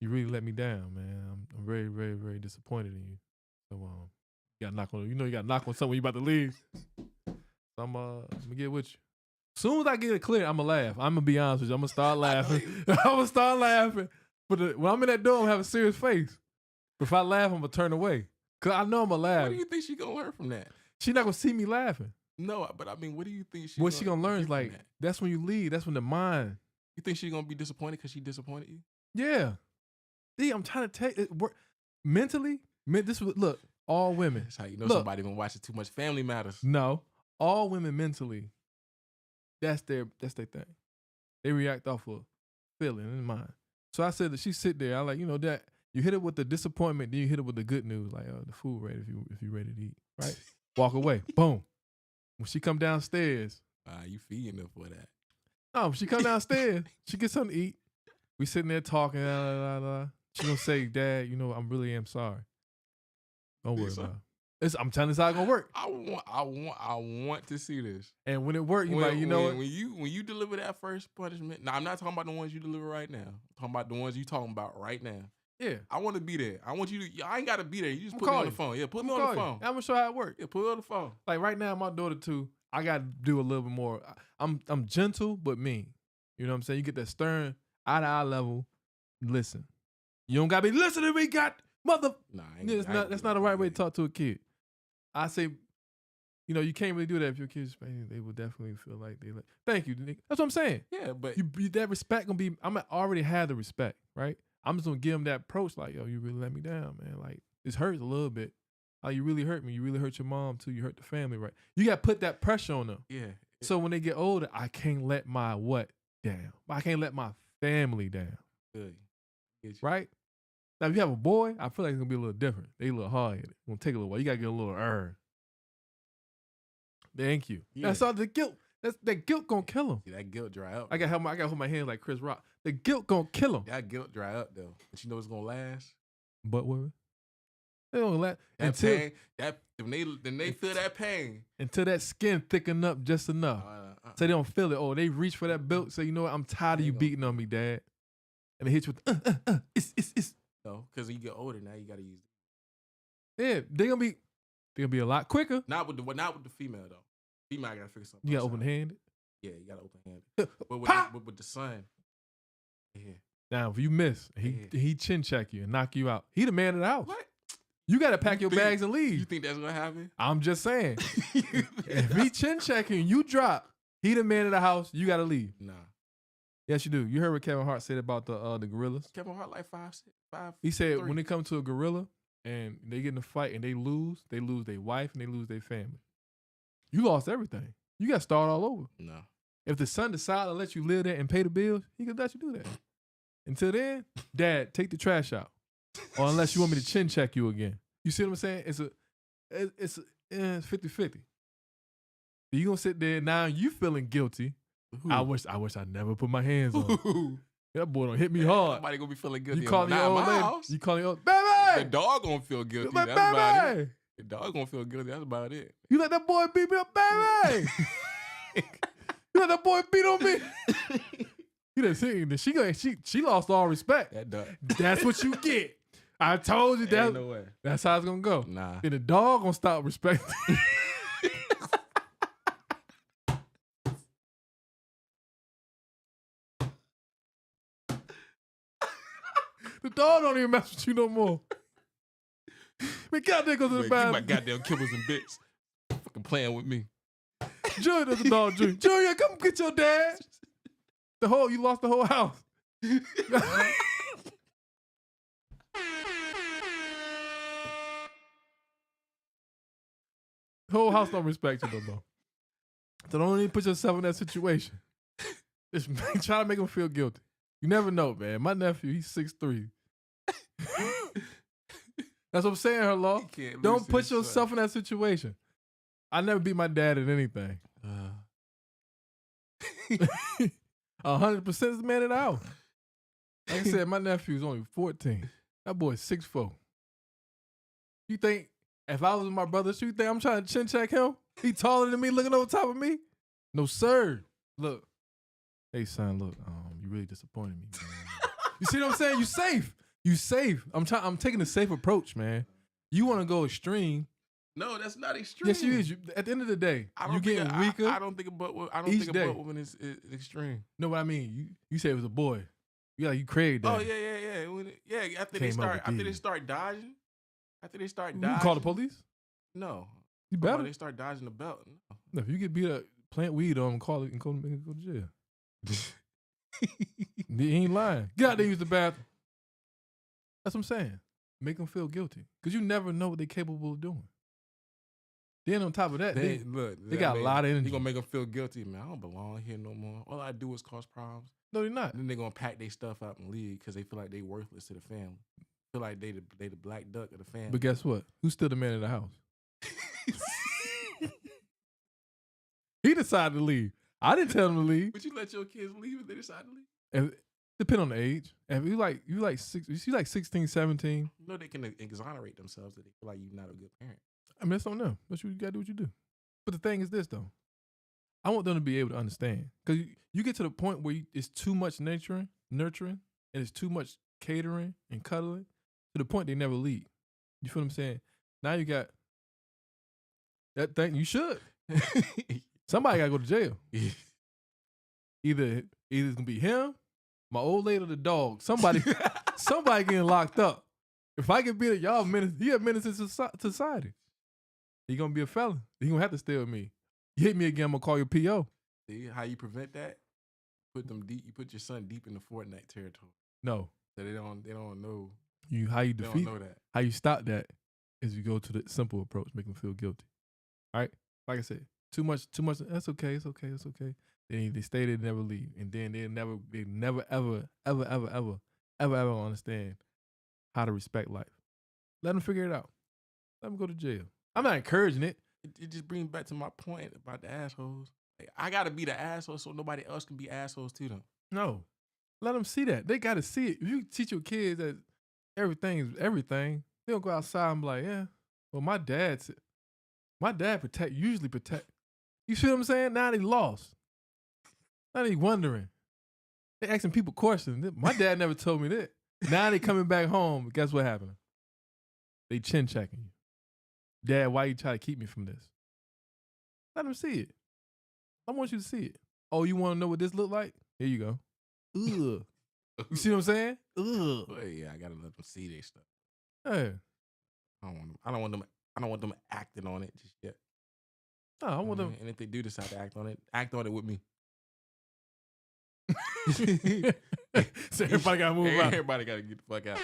let me down, man. I'm very, very, very disappointed in you. So you gotta knock on. You gotta knock on something when you about to leave. So I'm gonna get with you. As soon as I get it clear, I'm gonna laugh. I'm gonna be honest with you. I'm gonna start laughing. I'm gonna start laughing. But when I'm in that door, I'm gonna have a serious face. But if I laugh, I'm gonna turn away. Cause I know I'm gonna laugh. What do you think she gonna learn from that? She not gonna see me laughing. No, but I mean, what do you think what she gonna learn is like, that's when you leave. That's when the mind. You think she's gonna be disappointed because she disappointed you? Yeah. See, I'm trying to take it. Mentally, look, all women. That's how you know somebody been watching too much Family Matters. No. All women mentally, that's their thing. They react off of feeling in mind. So I said that she sit there. I like, that you hit it with the disappointment, then you hit it with the good news, like the food ready if you ready to eat, right? Walk away, boom. When she come downstairs, you feeding her for that? No, when she come downstairs, she gets something to eat. We sitting there talking. She gonna say, Dad, I really am sorry. Don't worry about it. I'm telling you how it's gonna work. I want to see this. And when it works, when you deliver that first punishment. Now I'm not talking about the ones you deliver right now. I'm talking about the ones you talking about right now. Yeah. I want to be there. I want you to. I ain't gotta be there. You just put me on the phone. Yeah, put me on the phone. I'm gonna show you how it works. Yeah, put me on the phone. Like right now, my daughter too. I got to do a little bit more. I'm gentle but mean. You know what I'm saying? You get that stern, eye level. Listen, you don't gotta be listening to me. Mother. Nah, That's not the right way to talk to a kid. I say, you know, you can't really do that if your kids, they would definitely feel like they like. Thank you, Nick. That's what I'm saying. Yeah, but you that respect gonna be. I'm already have the respect, right? I'm just gonna give them that approach, like, yo, you really let me down, man. Like, this hurts a little bit. Like, you really hurt me. You really hurt your mom too. You hurt the family, right? You got to put that pressure on them. Yeah. So when they get older, I can't let my what down. I can't let my family down. Good. Right? Now, if you have a boy, I feel like it's gonna be a little different. They a little hard. It's gonna take a little while. You gotta get a little Thank you. Yeah. That's all the guilt. That guilt gonna kill him. See, that guilt dry up. I gotta hold my hands like Chris Rock. The guilt gonna kill him. That guilt dry up though. But you know it's gonna last. But what? They don't let that until pain. When they feel that pain until that skin thicken up just enough, so they don't feel it. Oh, they reach for that belt. Say, you know what? I'm tired of you beating on me, Dad. And they hit you with it's. No, because you get older now, you gotta use it. Yeah, they're gonna be a lot quicker. Not with the female though. Female gotta figure something. You gotta open handed. Yeah, you gotta open handed. But with the son, yeah. Now if you miss, he chin check you and knock you out. He the man of the house. What? You gotta pack your bags and leave. You think that's gonna happen? I'm just saying. If he chin checking, you drop. He the man of the house. You gotta leave. Nah. Yes, you do. You heard what Kevin Hart said about the gorillas? Kevin Hart like 5. He said when it comes to a gorilla and they get in a fight and they lose their wife and they lose their family. You lost everything. You got to start all over. No. If the son decides to let you live there and pay the bills, he can let you do that. Until then, Dad, take the trash out. Or unless you want me to chin check you again. You see what I'm saying? It's 50-50. You gonna sit there now? You feeling guilty? Ooh. I wish I never put my hands on. Ooh. That boy don't hit me hard. Somebody gonna be feeling guilty. You call the old lady. House. You call the old baby. The dog gonna feel guilty. That's baby. about it. The dog gonna feel guilty. That's about it. You let that boy beat me up, baby. You let that boy beat on me. You didn't see. She lost all respect. That's what you get. I told you that. No way. That's how it's gonna go. Nah. Then the dog gonna stop respecting. The dog don't even mess with you no more. Man, goddamn, go to the bathroom. You my goddamn kibbles and bits. Fucking playing with me. Junior, that's the dog, Junior. Junior, come get your dad. You lost the whole house. The whole house don't respect you no more. So don't even put yourself in that situation. Just try to make him feel guilty. You never know, man. My nephew, he's 6'3". That's what I'm saying, her law. Don't put yourself in that situation. I never beat my dad at anything. 100% is the man in the house. Like I said, my nephew's only 14. That boy's 6'4". You think if I was with my brother, you think I'm trying to chin check him? He taller than me, looking over top of me? No, sir. Look. Hey, son, look, you really disappointed me, man. You see what I'm saying? You safe. I'm taking a safe approach, man. You want to go extreme. No, that's not extreme. Yes, you is. At the end of the day, you getting weaker. I don't think about women is extreme. No, what I mean, you said it was a boy. You craved that. Oh yeah. After they start dodging. You call the police? No. You better. They start dodging the belt. No, if you get beat up, plant weed on, call it and go to jail. He ain't lying. Get out there, use the bathroom. That's what I'm saying. Make them feel guilty. Because you never know what they're capable of doing. Then on top of that, they got a lot of energy. You going to make them feel guilty. Man, I don't belong here no more. All I do is cause problems. No, they're not. Then they're going to pack their stuff up and leave because they feel like they worthless to the family. Feel like they the black duck of the family. But guess what? Who's still the man of the house? He decided to leave. I didn't tell him to leave. But you let your kids leave if they decide to leave? Depend on the age. If you like 16, 17. No, they can exonerate themselves that they feel like you're not a good parent. I mean, that's on them. But you got to do what you do. But the thing is this, though. I want them to be able to understand. Because you get to the point where it's too much nurturing, and it's too much catering and cuddling to the point they never leave. You feel what I'm saying? Now you got that thing. You should. Somebody gotta go to jail. Either it's gonna be him, my old lady, or the dog. Somebody getting locked up. If I can be it, y'all menace, he a menace to society. He gonna be a felon. He gonna have to stay with me. You hit me again, I'm gonna call your PO. See how you prevent that? Put them deep. You put your son deep in the Fortnite territory. No, So they don't know. how you They defeat don't know that. how you stop that is you go to the simple approach, make them feel guilty. All right, like I said, too much. That's okay. It's okay. Then they stay there, never leave, and then they never ever understand how to respect life. Let them figure it out. Let them go to jail. I'm not encouraging it. It just brings back to my point about the assholes. Like, I gotta be the asshole so nobody else can be assholes to them. No, let them see that. They got to see it. If you teach your kids that everything is everything, they don't go outside and be like, yeah, well, my dad usually protect. You see what I'm saying? Now they lost. Now they wondering. They asking people questions. My dad never told me that. Now they coming back home. Guess what happened? They chin checking you. Dad, why you try to keep me from this? Let them see it. I want you to see it. Oh, you want to know what this look like? Here you go. Ugh. You see what I'm saying? Ugh. Well, yeah, I gotta let them see their stuff. Yeah. I don't want them acting on it just yet. No, I want them. And if they do decide to act on it with me. So everybody gotta move out. Everybody gotta get the fuck out.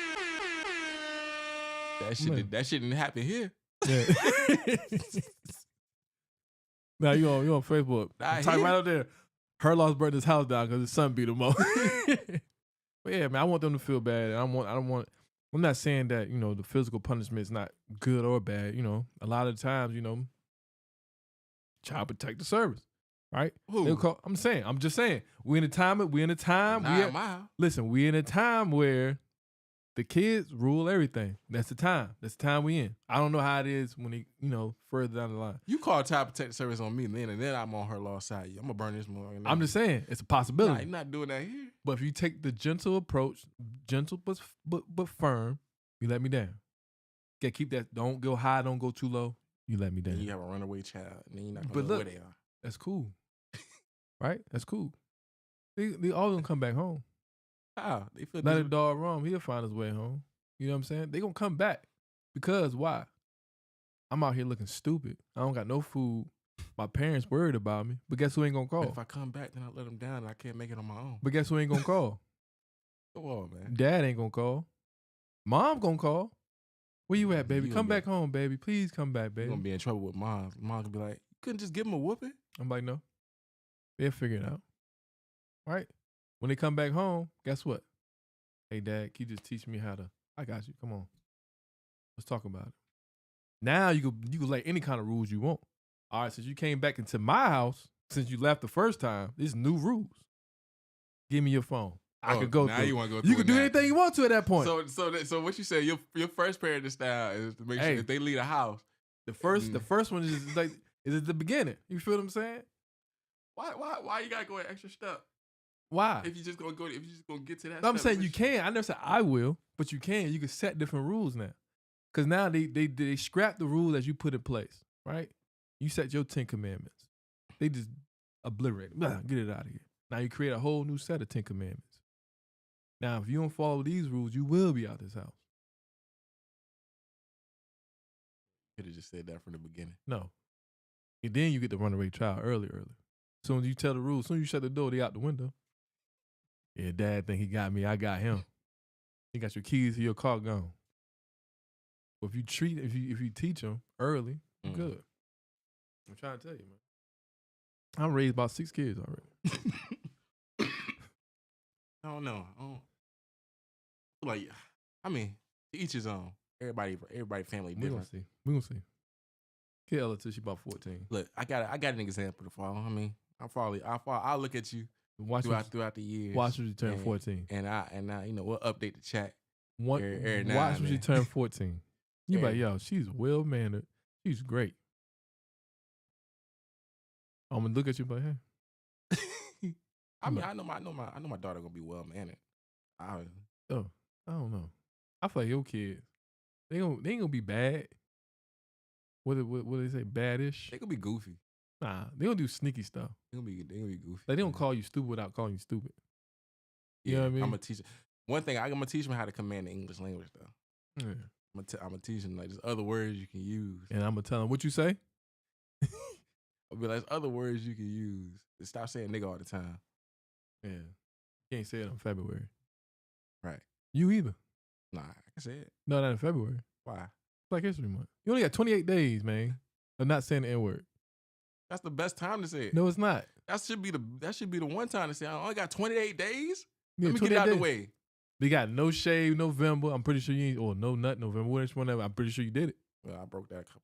That shit didn't happen here. Yeah. Now you on Facebook. Type right up there. Her lost burned his house down because his son beat him up. But yeah, man, I want them to feel bad. I'm not saying that, the physical punishment is not good or bad. A lot of times, child protective service, right? I'm just saying, we're in a time. Listen, we're in a time where the kids rule everything. That's the time. That's the time we in. I don't know how it is when they, further down the line. You call child protective service on me, man, and then I'm on her law side. I'm gonna burn this more. I'm just saying, it's a possibility. Nah, you're not doing that here. But if you take the gentle approach, gentle but firm, you let me down. Okay, keep that. Don't go high. Don't go too low. You let me down. And you have a runaway child, and then you're not gonna know where they are. That's cool, right? That's cool. They all gonna come back home. How? They feel let a dog roam. He'll find his way home. You know what I'm saying? They gonna come back because why? I'm out here looking stupid. I don't got no food. My parents worried about me. But guess who ain't gonna call? If I come back, then I let them down and I can't make it on my own. But guess who ain't gonna call? Come on, man. Dad ain't gonna call. Mom gonna call. Where you at, baby? Come back home, baby. Please come back, baby. You're gonna be in trouble with mom. Mom gonna be like, you couldn't just give him a whooping? I'm like, no. They'll figure it out. All right? When they come back home, guess what? Hey, Dad, can you just teach me how to? I got you. Come on. Let's talk about it. Now you can lay any kind of rules you want. All right, since you came back into my house, since you left the first time, there's new rules. Give me your phone. I could go now through. You want to go through. You can do anything you want to at that point. So what you say? Your first parenting style is to make sure if they leave the house. The first one is like is at the beginning. You feel what I'm saying? Why you gotta go an extra step? Why? If you just gonna get to that. I'm saying you can. I never said I will, but you can. You can set different rules now. Because now they scrap the rule that you put in place, right? You set your 10 commandments. They just obliterate it. Get it out of here. Now you create a whole new set of 10 commandments. Now, if you don't follow these rules, you will be out this house. Could have just said that from the beginning. No. And then you get the runaway child early. As soon as you tell the rules, as soon as you shut the door, they out the window. Yeah, Dad think he got me. I got him. He got your keys to your car gone. But if you teach them early, you're good. I'm trying to tell you, man. I raised about 6 kids already. I don't know. To each his own. Everybody family different. We gonna see. Kid Ella till she about 14. Look, I got an example to follow. I'll look at you throughout the years. Watch when you turn 14. And I we'll update the chat. Watch when you turn 14. You be like, yo, she's well mannered. She's great. I'm gonna look at you like, hey. I know my daughter gonna be well mannered. I don't know. I feel like your kids, they ain't gonna be bad. What do they say? Baddish. They gonna be goofy. Nah, they don't do sneaky stuff. They gonna be goofy. Like, they don't call you stupid without calling you stupid. You know what I mean? I'm gonna teach. One thing I'm gonna teach them how to command the English language though. Yeah. I'm gonna teach them like there's other words you can use. And I'm gonna tell them what you say. I'll be like, there's other words you can use. Stop saying nigga all the time. Yeah. You can't say it in February. Right. You either. Nah, I can say it. No, not in February. Why? Black History Month. You only got 28 days, man, of not saying the N-word. That's the best time to say it. No, it's not. That should be the one time to say I only got 28 days. Yeah, Let me get it out of the way. They got no shave November. I'm pretty sure you ain't, or no nut November, whatever. I'm pretty sure you did it. Well, I broke that couple.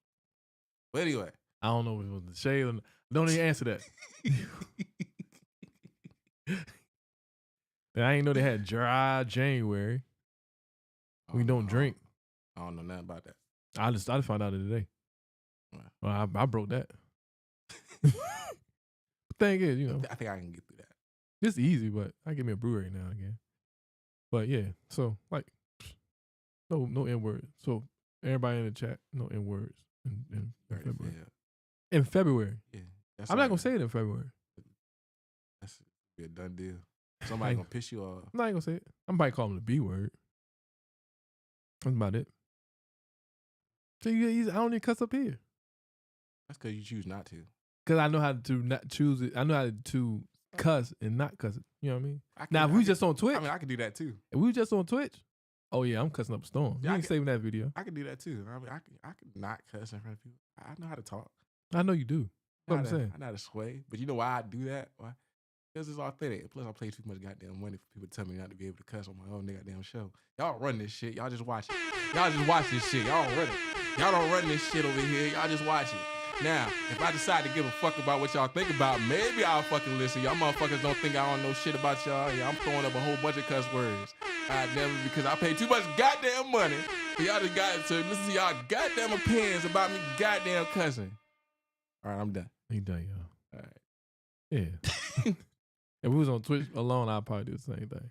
But anyway. I don't know if it was the shave or not. Don't even answer that. I ain't know they had dry January. We don't drink. I don't know nothing about that. I just found out today. Right. Well, I broke that. The thing is, you know, I think I can get through that. it's easy, but I give me a brew right now and again. But yeah, so like, no N words. So everybody in the chat, no N words in February. Yeah. In February. Yeah. I'm not gonna say it in February. That's be a done deal. Somebody gonna piss you off. I'm not gonna say it. I'm probably calling the B word. That's about it. So I don't even cuss up here. That's because you choose not to. Because I know how to not choose it. I know how to cuss and not cuss it. You know what I mean? Now, if we just on Twitch. I mean, I can do that too. If we just on Twitch, oh yeah, I'm cussing up a storm. Yeah, you ain't saving that video. I can do that too. I mean, I can not cuss in front of people. I know how to talk. I know you do. What I'm saying. I know how to sway. But you know why I do that? Why? Because it's authentic. Plus, I play too much goddamn money for people to tell me not to be able to cuss on my own goddamn show. Y'all run this shit. Y'all just watch it. Y'all just watch this shit. Y'all don't run it. Y'all don't run this shit over here. Y'all just watch it. Now, if I decide to give a fuck about what y'all think about, maybe I'll fucking listen. Y'all motherfuckers don't think I don't know shit about y'all. Yeah, I'm throwing up a whole bunch of cuss words. I never, because I pay too much goddamn money for y'all just got to listen to y'all goddamn opinions about me goddamn cussing. All right, I'm done. You done, y'all. All right. Yeah. If we was on Twitch alone, I'd probably do the same thing.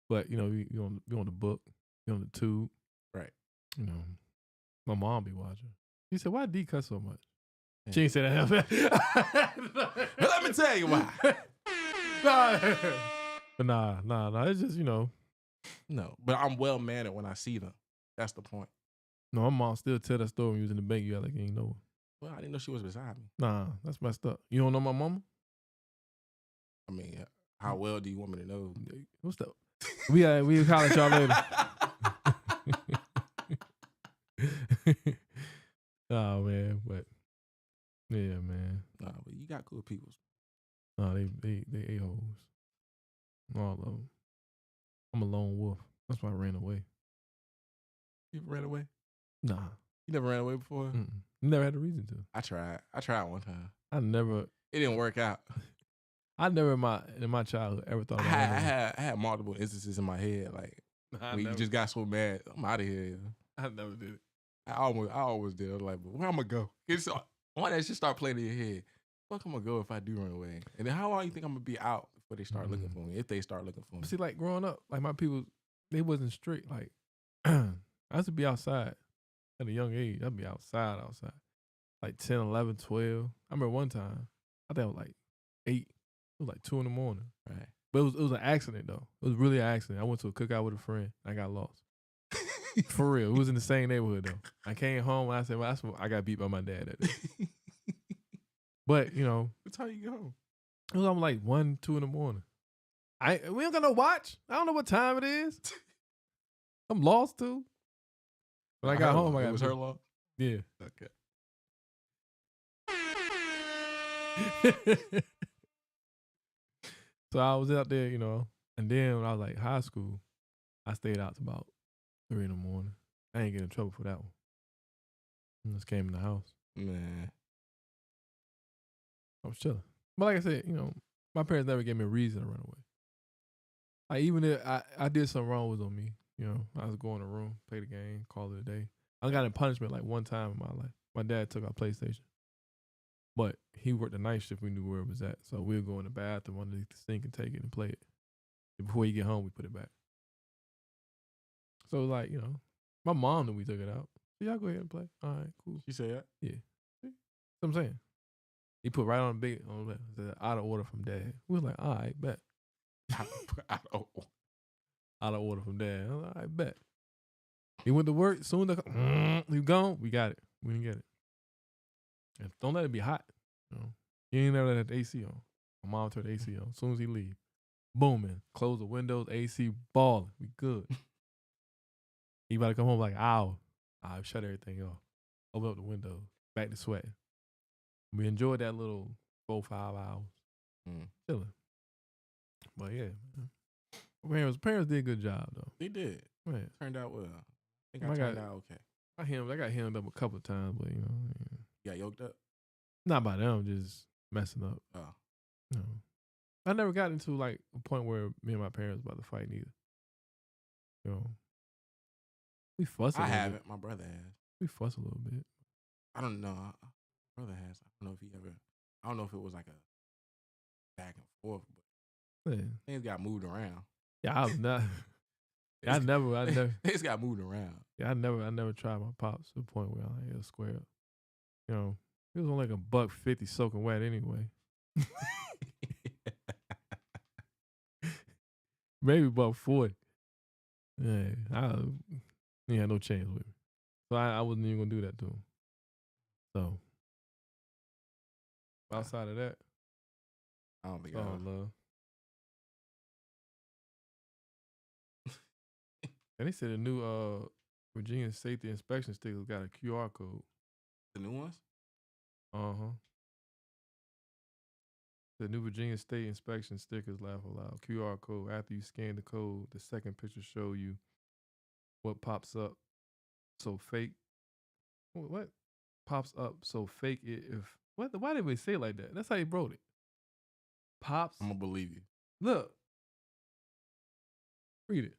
But, you know, we on the book, we on the tube. Right. You know, my mom be watching. She said, why D cuss so much? Yeah. She ain't say that. Let me tell you why. But nah. It's just, you know. No, but I'm well-mannered when I see them. That's the point. No, my mom still tell that story when you was in the bank. You act like you ain't know her. Well, I didn't know she was beside me. Nah, that's messed up. You don't know my mama? I mean, how well do you want me to know? What's up? We holler at y'all later. Oh man, but yeah, man. Nah, but you got cool people. No, they a-holes. All of them. I'm a lone wolf. That's why I ran away. You ever ran away? Nah. You never ran away before? Mm-mm. Never had a reason to. I tried one time. It didn't work out. I never in my childhood ever thought about I had multiple instances in my head, like when you just got so mad, I'm out of here. You know? I never did it. I always did. I was like, but where I'm gonna go? Why that shit start playing in your head? Where I'm gonna go if I do run away? And then how long you think I'm gonna be out before they start looking for me? If they start looking for me. See, like growing up, like my people, they wasn't strict. Like I used to be outside at a young age. I'd be outside. Like 10, 11, 12. I remember one time, I think I was like 8. It was like 2 a.m. Right. But it was an accident though. It was really an accident. I went to a cookout with a friend. I got lost. For real. It was in the same neighborhood though. I came home and I said, well, I got beat by my dad that day. But, you know. What time you get home? It was almost like 1, 2 a.m. We don't got no watch. I don't know what time it is. I'm lost too. When I got home, it was her loss? Yeah. Okay. So I was out there, you know, and then when I was like high school, I stayed out to about 3 a.m. I ain't get in trouble for that one. I just came in the house. Man. I was chilling. But like I said, you know, my parents never gave me a reason to run away. Like even if I did something wrong was on me, you know, I was going to the room, play the game, call it a day. I got in punishment like one time in my life. My dad took our PlayStation. But he worked the night shift. We knew where it was at. So we'll go in the bathroom underneath the sink and take it and play it. And before you get home, we put it back. So like, you know, my mom knew we took it out. So y'all go ahead and play. All right, cool. She said that? Yeah. See? That's what I'm saying. He put right on the big on the said, out of order from dad. We was like, all right, bet. Out of order from dad. I was like, all right, bet. He went to work. Soon as he gone, we got it. We didn't get it. And don't let it be hot. You know, he ain't never let the AC on. My mom turned the AC on. As soon as he leave, booming. Close the windows, AC balling. We good. He about to come home like an hour. I shut everything off. Open up the windows. Back to sweating. We enjoyed that little 4-5 hours. Chilling. But yeah, man. Parents did a good job though. They did. Man. Turned out well. I think I turned out okay. I got hemmed up a couple of times, but you know. Yeah. You got yoked up? Not by them, just messing up. Oh. No. I never got into like a point where me and my parents about to fight neither. You know. We fuss a little haven't. bit. My brother has. We fuss a little bit. I don't know. My brother has. I don't know if he ever. I don't know if it was like a back and forth, but things got moved around. Yeah, I was not. I never. Things got moved around. Yeah, I never tried my pops to the point where I had a square up. You know, it was only like $1.50 soaking wet anyway. Maybe $1.40. Yeah, he had no chance with me. So I wasn't even gonna do that to him. So outside of that, I don't think love. And they said the new Virginia safety inspection stickers got a QR code. The new ones? Uh-huh. The new Virginia State inspection stickers, laugh aloud. QR code. After you scan the code, the second picture show you what pops up. So fake. What pops up? So fake it if what? Why did we say it like that? That's how he wrote it. Pops. I'm gonna believe you. Look. Read it.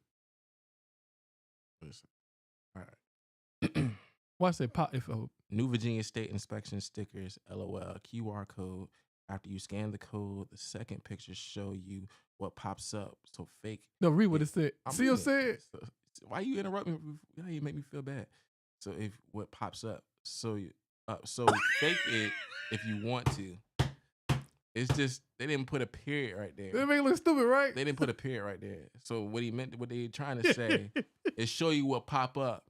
Listen. All right. Why say pop if New Virginia State inspection stickers, LOL, QR code. After you scan the code, the second picture show you what pops up. So fake. No, read what it said. See what it said? So, why you interrupt me? How you make me feel bad? So if what pops up, so fake it if you want to. It's just they didn't put a period right there. They make it look stupid, right? They didn't put a period right there. So what they trying to say is show you what pop up.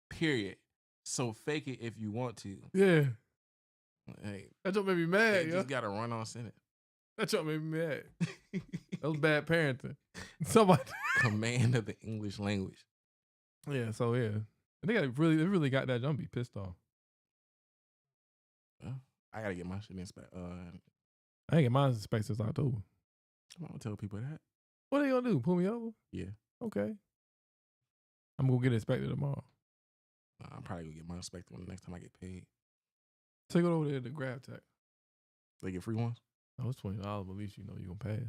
Period. So fake it if you want to. Yeah. Hey, that joke made me mad. You just gotta run on sentence. That joke made me mad. That was bad parenting. Somebody command of the English language. Yeah. So yeah, they really got that. Don't be pissed off. I gotta get my shit inspected. I ain't get mine inspected since October. I'm gonna tell people that. What are they gonna do? Pull me over? Yeah. Okay. I'm gonna get it inspected tomorrow. I'm probably gonna get mine inspected when the next time I get paid. Take it over there to Grab Tech. They get free ones? Oh, it's $20, but at least you know you're gonna pass.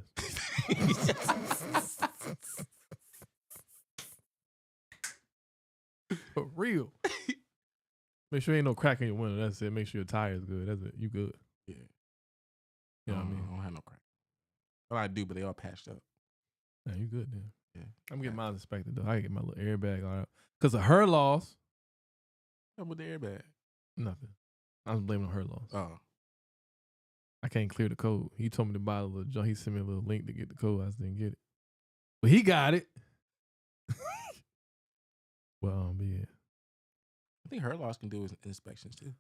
For real. Make sure ain't no crack in your window. That's it. Make sure your tire's good. That's it. You good. Yeah. You know what I mean? I don't have no crack. Well, I do, but they all patched up. Yeah, you good then. Yeah. I'm getting mine inspected though. I can get my little airbag all out. Because of her loss. What with the airbag? Nothing. I was blaming on her loss. Oh. I can't clear the code. He told me to buy a little junk. He sent me a little link to get the code. I just didn't get it. But he got it. Well, yeah. I think her loss can do inspections too.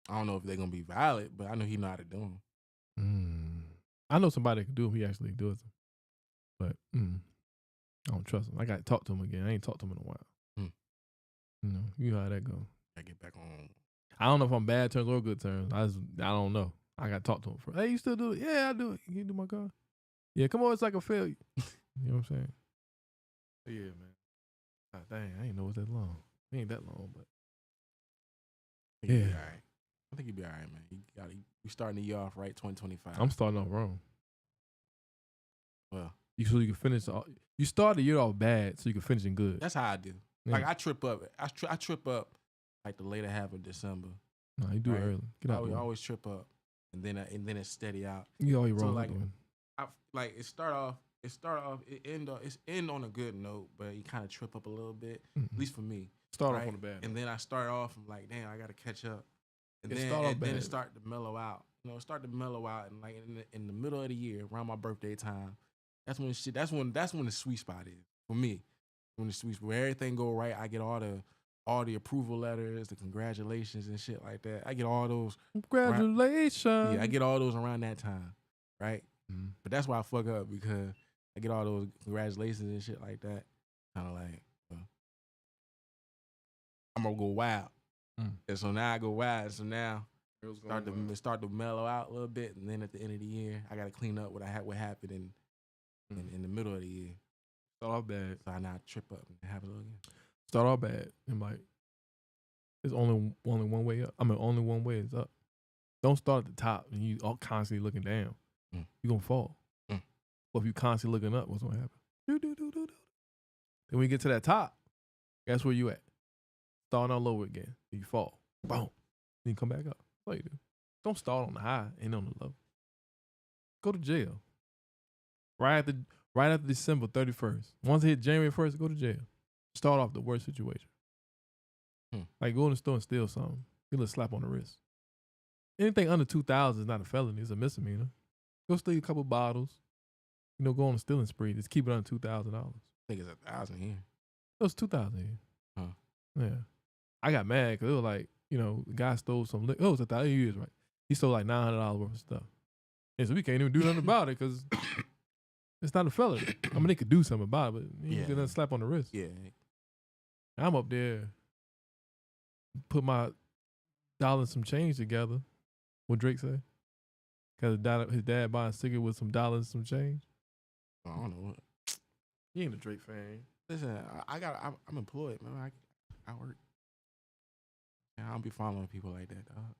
I don't know if they're gonna be valid, but I know he know how to do them. I know somebody that can do them. He actually does them, but I don't trust him. I got to talk to him again. I ain't talked to him in a while. You know how that go. I get back on. I don't know if I'm bad terms or good terms. I don't know. I got to talk to him first. Hey, you still do it? Yeah, I do it. Can you do my car? Yeah, come on. It's like a failure. You know what I'm saying? But yeah, man. God, dang, I ain't know it's that long. It ain't that long, but yeah. All right. I think he'll be all right, man. We starting the year off right, 2025. I'm starting off wrong. Well, you can finish. You start the year off bad, so you can finish it good. That's how I do. Yeah. Like I trip up. I trip up like the later half of December. No, you do it early. Get out. I always trip up, and then it's steady out. You always so wrong. Like it end on a good note, but you kind of trip up a little bit. At least for me. Start off on the bad. And then I start off, I'm like, damn, I got to catch up. And It then start off and then bad. it start to mellow out. You know, start to mellow out, and like in the middle of the year, around my birthday time, that's when shit. That's when the sweet spot is for me. When the sweet spot, where everything go right, I get all the approval letters, the congratulations and shit like that. I get all those. Congratulations. Yeah, I get all those around that time, right? Mm-hmm. But that's why I fuck up, because I get all those congratulations and shit like that. Kind of like, I'm gonna go wild. And so now I go wild. So now start to mellow out a little bit, and then at the end of the year, I gotta clean up what happened in the middle of the year. Start off bad. So I not trip up and have it again. Start off bad and like, there's only one way up. I mean, only one way is up. Don't start at the top and you all constantly looking down. You're gonna fall. But if you constantly looking up, what's gonna happen? Then when you get to that top, guess where you at? Starting all over again. You fall. Boom. Then you come back up. That's all you do. Don't start on the high and on the low. Go to jail. Right after December 31st. Once it hit January 1st, go to jail. Start off the worst situation. Like go in the store and steal something. Get a little slap on the wrist. Anything under 2,000 is not a felony. It's a misdemeanor. Go steal a couple bottles. You know, go on a stealing spree. Just keep it under $2,000. I think it's 1,000 here. It was 2,000 here. Yeah. I got mad because it was like, you know, the guy stole some liquor. It was 1,000 years, right? He stole like $900 worth of stuff. And so we can't even do nothing about it because it's not a felony. I mean, they could do something about it, but you get a slap on the wrist. Yeah. I'm up there, put my dollar and some change together. What Drake say? Because his dad buying a cigarette with some dollars and some change. I don't know. You ain't a Drake fan. Listen, I'm employed, man. I work. I don't be following people like that, dog.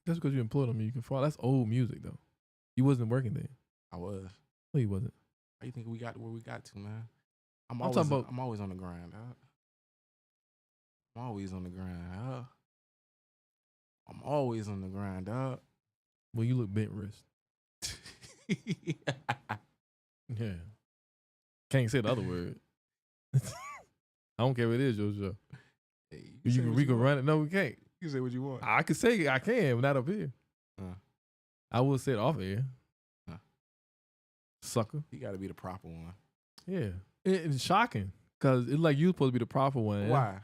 Just because you employed on me, you can follow. That's old music, though. You wasn't working then. I was. No, you wasn't. How you think we got to where we got to, man? I'm always on the grind, dog. I'm always on the grind, dog. Well, you look bent wrist. Yeah. Can't say the other word. I don't care what it is, your show. Hey, we can run it. No, we can't. You say what you want. I can say I can, but not up here. I will say it off air. Sucker. You got to be the proper one. Yeah. It's shocking because it's like you supposed to be the proper one. Why?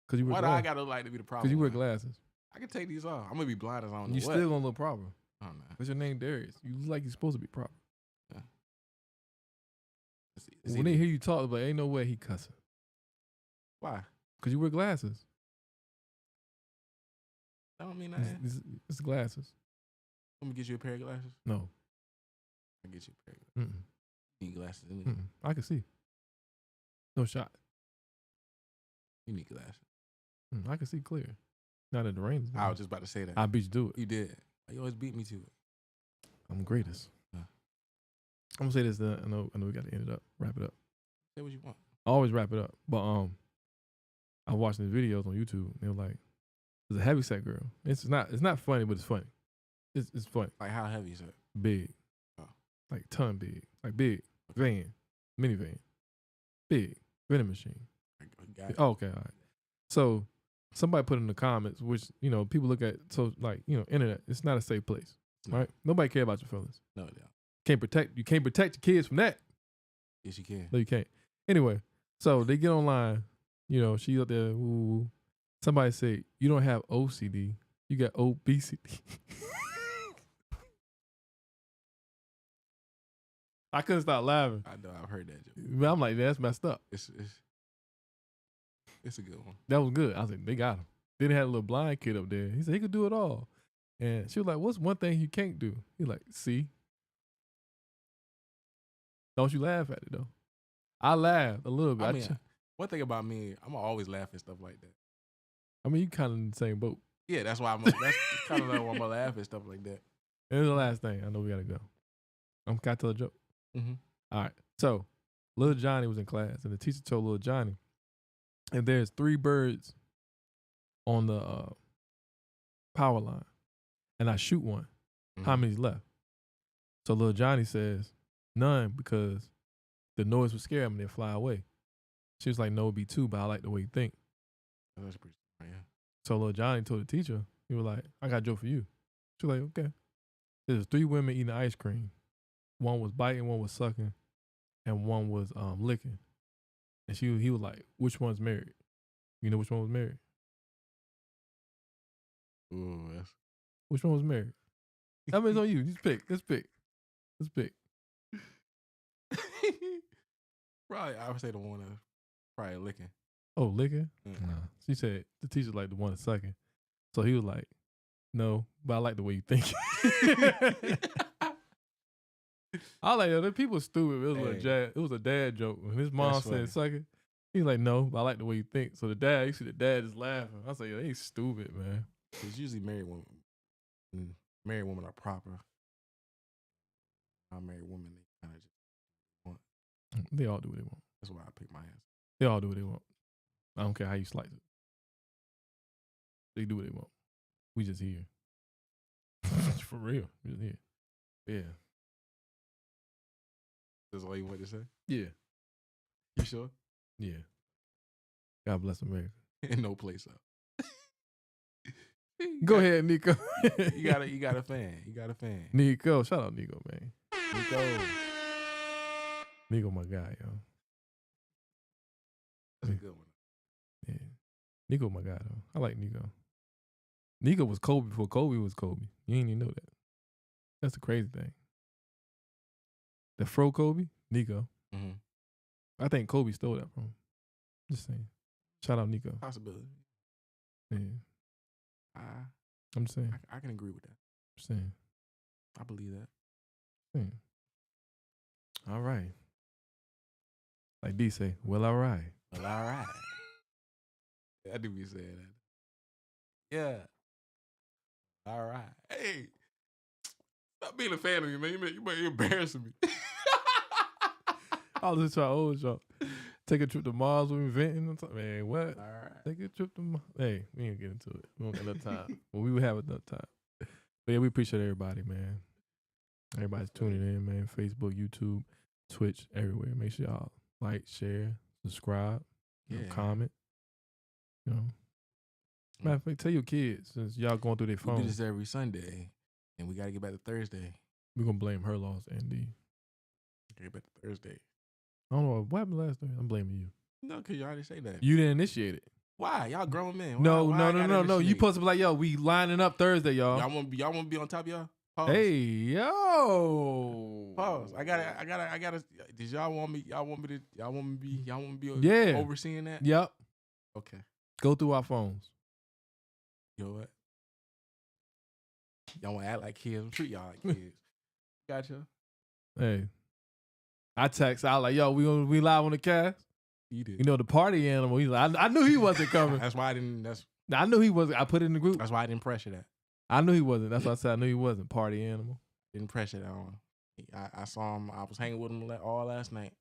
Because you wear Why glasses. do I got to like to be the proper one? Because you wear glasses. I can take these off. I'm going to be blind as I don't know You what. still gonna look proper. Oh, no. What's your name, Darius? You look like you're supposed to be proper. Yeah. When they hear you talk, like, ain't no way he cussing. Why? Because you wear glasses. I don't mean that. It's glasses. Let me get you a pair of glasses. No. I get you a pair of glasses. You need glasses. I can see. No shot. You need glasses. I can see clear. Not in the rain. I was just about to say that. I beat you to it. You did. You always beat me to it. I'm the greatest. I'm gonna say this. I know we got to end it up. Wrap it up. Say what you want. I always wrap it up. But I watched these videos on YouTube. They were like, "There's a heavyset girl." It's not funny, but it's funny. It's funny. Like how heavy is it? Big. Like ton big. Like big. Van. Minivan. Big. Vending machine. Oh, okay, all right. So somebody put in the comments, which, you know, people look at, so like, you know, internet, it's not a safe place. Right? Nobody care about your feelings. No, they don't. You can't protect your kids from that. Yes, you can. No, you can't. Anyway, so they get online, you know, she's up there, ooh. Somebody say, you don't have OCD, you got obesity. I couldn't stop laughing. I know, I've heard that joke. But I'm like, that's messed up. It's a good one. That was good. I was like, they got him. Then they had a little blind kid up there. He said he could do it all. And she was like, what's one thing you can't do? He's like, see? Don't you laugh at it, though. I laughed a little bit. I mean, one thing about me, I'm always laugh at stuff like that. I mean, you kind of in the same boat. Yeah, that's why that's kind of like why I'm gonna laugh at stuff like that. And it's the last thing. I know we got to go. Can I tell a joke? Mm-hmm. All right. So, little Johnny was in class, and the teacher told little Johnny, and there's 3 birds on the power line, and I shoot one. Mm-hmm. How many's left? So little Johnny says, none, because the noise would scare them and they'd fly away. She was like, no, it'd be 2, but I like the way you think. That's pretty smart, yeah. So little Johnny told the teacher, he was like, I got a joke for you. She was like, okay. There's 3 women eating ice cream. One was biting, one was sucking, and one was licking. And he was like, which one's married? You know which one was married? Ooh, Which one was married? I mean, it's on you. Just pick. Let's pick. Probably, I would say the one that's probably licking. Oh, licking? Mm. Nah. She said the teacher liked the one that's sucking. So he was like, no, but I like the way you think. I like that. People stupid. It was a dad joke. When his mom said sucking, he was like, no, but I like the way you think. So you see the dad is laughing. I was like, yo, they stupid, man. It's usually married women. Married women are proper. Unmarried women, they kind of just want. They all do what they want. That's why I pick my answer. They all do what they want. I don't care how you slice it. They do what they want. We just here. For real. We just here. Yeah. That's all you want to say? Yeah. You sure? Yeah. God bless America. In no place up. Go ahead, Nico. you got a fan. You got a fan. Nico. Shout out Nico, man. Nico, my guy, yo. That's a good one. Yeah. Nico, my guy, though. I like Nico. Nico was Kobe before Kobe was Kobe. You ain't even know that. That's the crazy thing. The fro Kobe, Nico. Mm-hmm. I think Kobe stole that from him. Just saying. Shout out Nico. Possibility. Yeah. I'm just saying. I can agree with that. Just saying. I believe that. Yeah. All right. Like D say, well, all right. Well, all right. I do be saying that. Yeah. All right. Hey, stop being a fan of me, man. You might be embarrassing me. I was just trying to old y'all. Take a trip to Mars when we venting. Man, what? All right. Take a trip to Mars. Hey, we ain't get into it. We don't got enough time. But we would have enough time. But yeah, we appreciate everybody, man. Everybody's tuning in, man. Facebook, YouTube, Twitch, everywhere. Make sure y'all like, share, subscribe, comment. You know. Matter of fact, tell your kids, since y'all going through their phone. We do this every Sunday, and we got to get back to Thursday. We're going to blame her loss, Andy. Get back to Thursday. I don't know what happened last Thursday. I'm blaming you. No, because you already say that. You didn't initiate it. Why? Y'all grown men. Why, no. Initiate? You supposed to be like, yo, we lining up Thursday, y'all. Y'all want to be on top of y'all? Pause. Hey, yo. Pause. I gotta. Did y'all want me to be yeah. overseeing that? Yep. Okay. Go through our phones. You know what? Y'all want to act like kids? Treat y'all like kids. Gotcha. Hey. I text out like, yo, we live on the cast. You did. You know, the party animal. He's like, I knew he wasn't coming. That's why I didn't. I knew he wasn't. I put it in the group. That's why I didn't pressure that. I knew he wasn't. That's why I said I knew he wasn't. Party animal. Didn't pressure that on him. I saw him. I was hanging with him all last night.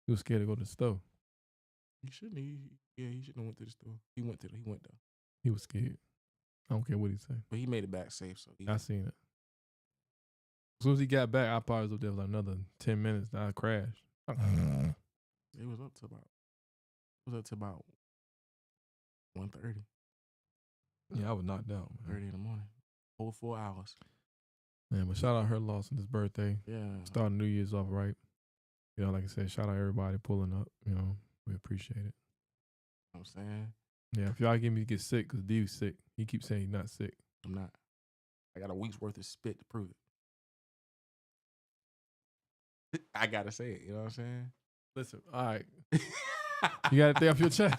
He was scared to go to the store. He shouldn't. He shouldn't have went to the store. He went though. He was scared. I don't care what he said. But he made it back safe. So I seen it. As soon as he got back, I probably was up there for like another 10 minutes. Then I crashed. It was up to about 1:30. Yeah, I was knocked out. 30 in the morning. Over 4 hours. Man, but shout out her loss on his birthday. Yeah. Starting New Year's off right. You know, like I said, shout out everybody pulling up. You know, we appreciate it. You know what I'm saying? Yeah, if y'all get me to get sick, because D's sick. He keeps saying he's not sick. I'm not. I got a week's worth of spit to prove it. I got to say it. You know what I'm saying? Listen, all right. You got everything off your chest?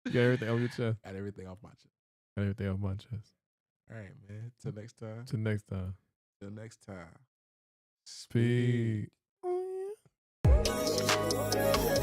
You got everything off your chest? Got everything off my chest. Got everything off my chest. All right, man. Till next time. Till next time. Speed. Oh, yeah.